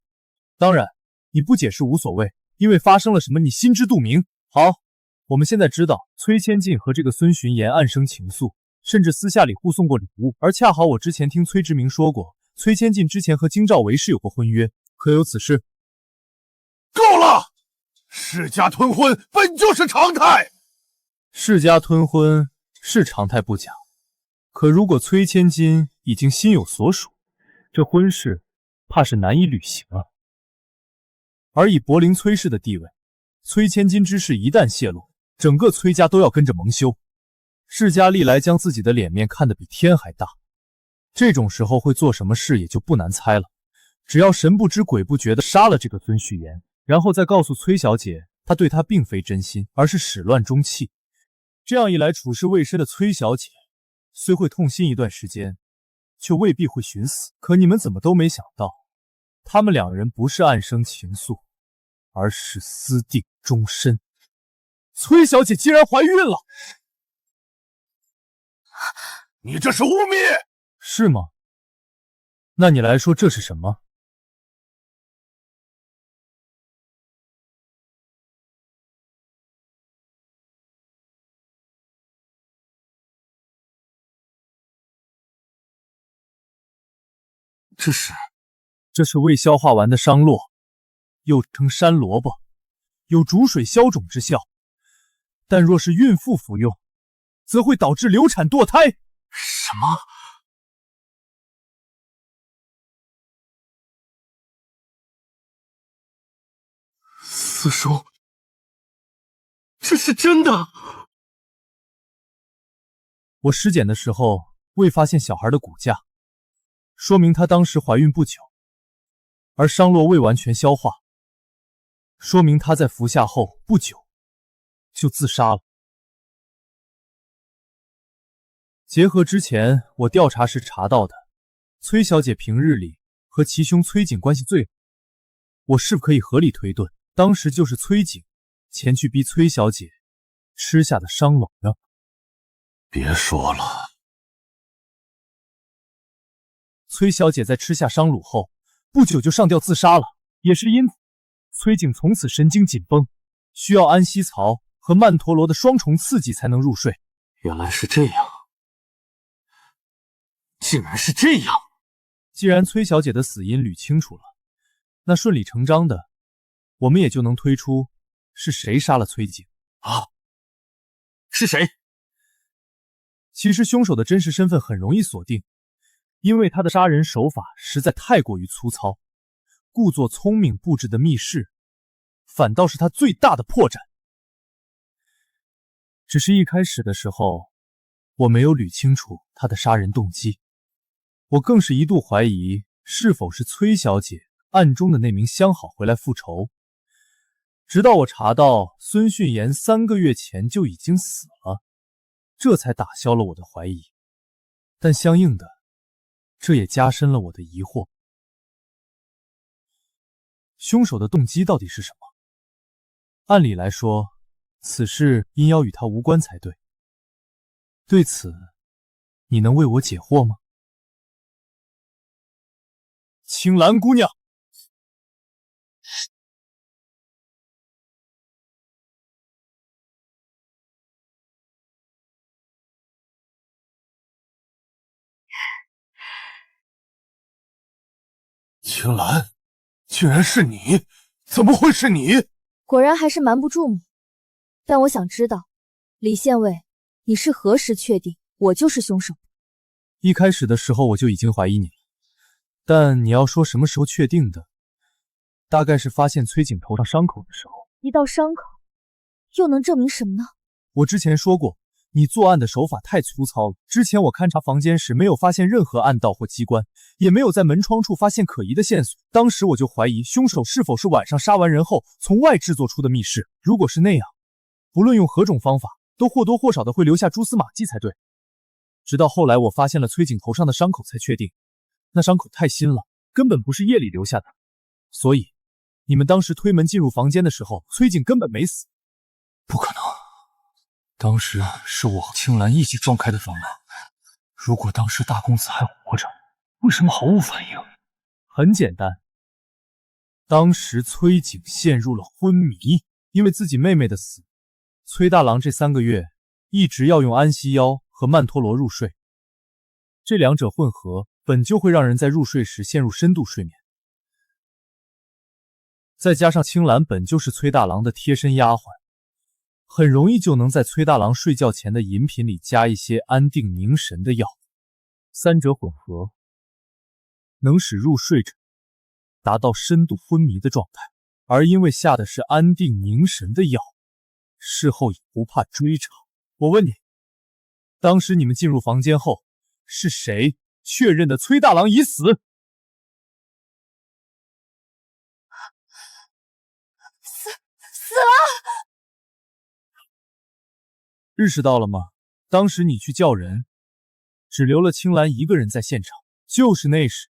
当然，你不解释无所谓，因为发生了什么你心知肚明。好，我们现在知道崔千金和这个孙巡言暗生情愫，甚至私下里互送过礼物，而恰好我之前听崔之明说过，崔千金之前和京兆为氏有过婚约，可有此事？够了！世家吞婚本就是常态，世家吞婚是常态不假，可如果崔千金已经心有所属，这婚事怕是难以履行啊。而以柏林崔氏的地位，崔千金之事一旦泄露，整个崔家都要跟着蒙羞。世家历来将自己的脸面看得比天还大，这种时候会做什么事也就不难猜了。只要神不知鬼不觉地杀了这个孙旭言，然后再告诉崔小姐，他对她并非真心，而是始乱终弃。这样一来，处事未深的崔小姐虽会痛心一段时间，却未必会寻死。可你们怎么都没想到，他们2人不是暗生情愫，而是私定终身。崔小姐竟然怀孕了！你这是污蔑！是吗？那你来说这是什么？这是未消化完的商洛，又称山萝卜，有逐水消肿之效，但若是孕妇服用，则会导致流产堕胎。什么？四叔，这是真的？我尸检的时候未发现小孩的骨架，说明她当时怀孕不久，而伤络未完全消化，说明她在服下后不久就自杀了。结合之前我调查时查到的，崔小姐平日里和其兄崔景关系最好，我是否可以合理推断，当时就是崔景前去逼崔小姐吃下的伤卵呢？别说了。崔小姐在吃下伤乳后，不久就上吊自杀了，也是因此，崔景从此神经紧绷，需要安息槽和曼陀罗的双重刺激才能入睡。原来是这样，竟然是这样！既然崔小姐的死因捋清楚了，那顺理成章的，我们也就能推出是谁杀了崔景啊？是谁？其实凶手的真实身份很容易锁定，因为他的杀人手法实在太过于粗糙，故作聪明布置的密室，反倒是他最大的破绽。只是一开始的时候，我没有捋清楚他的杀人动机，我更是一度怀疑是否是崔小姐暗中的那名相好回来复仇。直到我查到孙训言3个月前就已经死了，这才打消了我的怀疑。但相应的，这也加深了我的疑惑。凶手的动机到底是什么？按理来说，此事应要与他无关才对。对此，你能为我解惑吗？青兰姑娘，青兰，居然是你！怎么会是你？果然还是瞒不住母。但我想知道，李县尉，你是何时确定我就是凶手？一开始的时候我就已经怀疑你了，但你要说什么时候确定的，大概是发现崔景头上伤口的时候。一道伤口，又能证明什么呢？我之前说过，你作案的手法太粗糙了。之前我勘察房间时没有发现任何暗道或机关，也没有在门窗处发现可疑的线索。当时我就怀疑凶手是否是晚上杀完人后从外制作出的密室。如果是那样，不论用何种方法，都或多或少的会留下蛛丝马迹才对。直到后来我发现了崔景头上的伤口，才确定那伤口太新了，根本不是夜里留下的。所以你们当时推门进入房间的时候，崔景根本没死。不可能，当时是我和青兰一起撞开的房门。如果当时大公子还活着，为什么毫无反应？很简单，当时崔景陷入了昏迷，因为自己妹妹的死，崔大郎这3个月一直要用安息药和曼陀罗入睡，这两者混合本就会让人在入睡时陷入深度睡眠。再加上青兰本就是崔大郎的贴身丫鬟，很容易就能在崔大郎睡觉前的饮品里加一些安定凝神的药，三者混合，能使入睡者达到深度昏迷的状态。而因为下的是安定凝神的药，事后也不怕追查。我问你，当时你们进入房间后，是谁确认的崔大郎已死？死了！意识到了吗？当时你去叫人，只留了青兰一个人在现场，就是那时，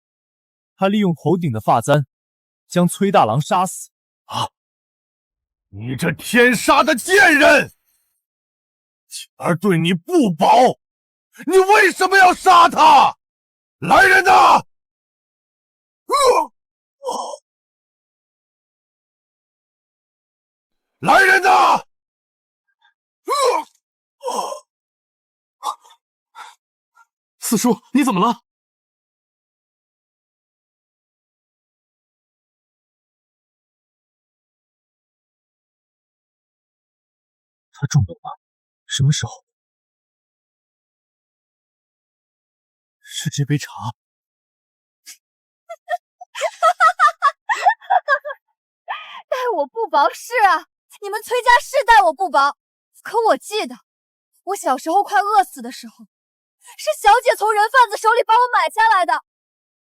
他利用头顶的发簪将崔大郎杀死。啊！你这天杀的贱人！晴儿对你不薄，你为什么要杀他？来人呐！来人呐！四叔，你怎么了？他中毒了？什么时候？是这杯茶。待我不薄是啊，你们崔家是待我不薄。可我记得，我小时候快饿死的时候，是小姐从人贩子手里把我买下来的。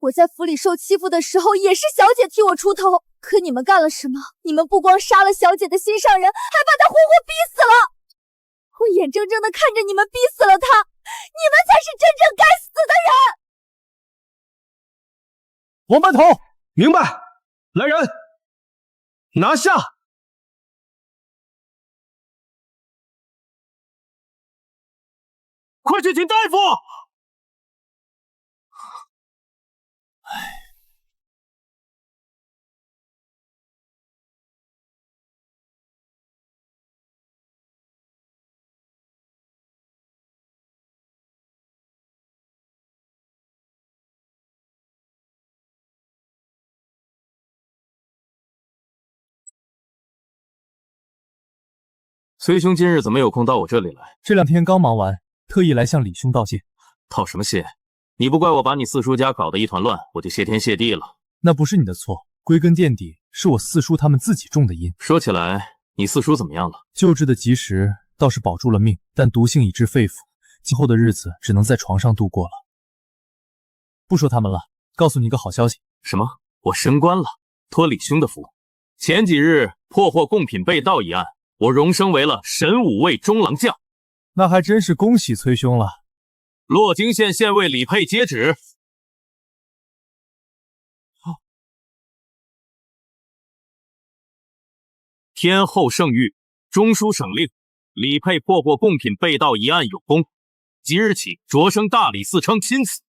我在府里受欺负的时候，也是小姐替我出头。可你们干了什么？你们不光杀了小姐的心上人，还把她活活逼死了！我眼睁睁的看着你们逼死了她，你们才是真正该死的人！王班头，明白。来人，拿下！快去请大夫！崔兄今日怎么有空到我这里来？这2天刚忙完，特意来向李兄道谢。道什么谢？你不怪我把你四叔家搞得一团乱，我就谢天谢地了。那不是你的错，归根垫底是我四叔他们自己种的因。说起来，你四叔怎么样了？救治的及时，倒是保住了命，但毒性已致肺腑，今后的日子只能在床上度过了。不说他们了，告诉你一个好消息。什么？我升官了，托李兄的福。前几日破获贡品被盗一案，我荣升为了神武卫中郎将。那还真是恭喜崔兄了。洛京县县尉李佩接旨。天后圣谕，中书省令李佩破获贡品被盗一案有功，即日起擢升大理寺丞钦此。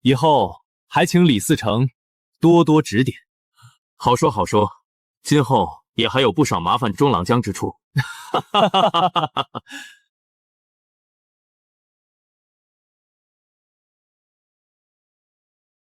以后还请李嗣成多多指点。好说好说，今后也还有不少麻烦中郎将之处。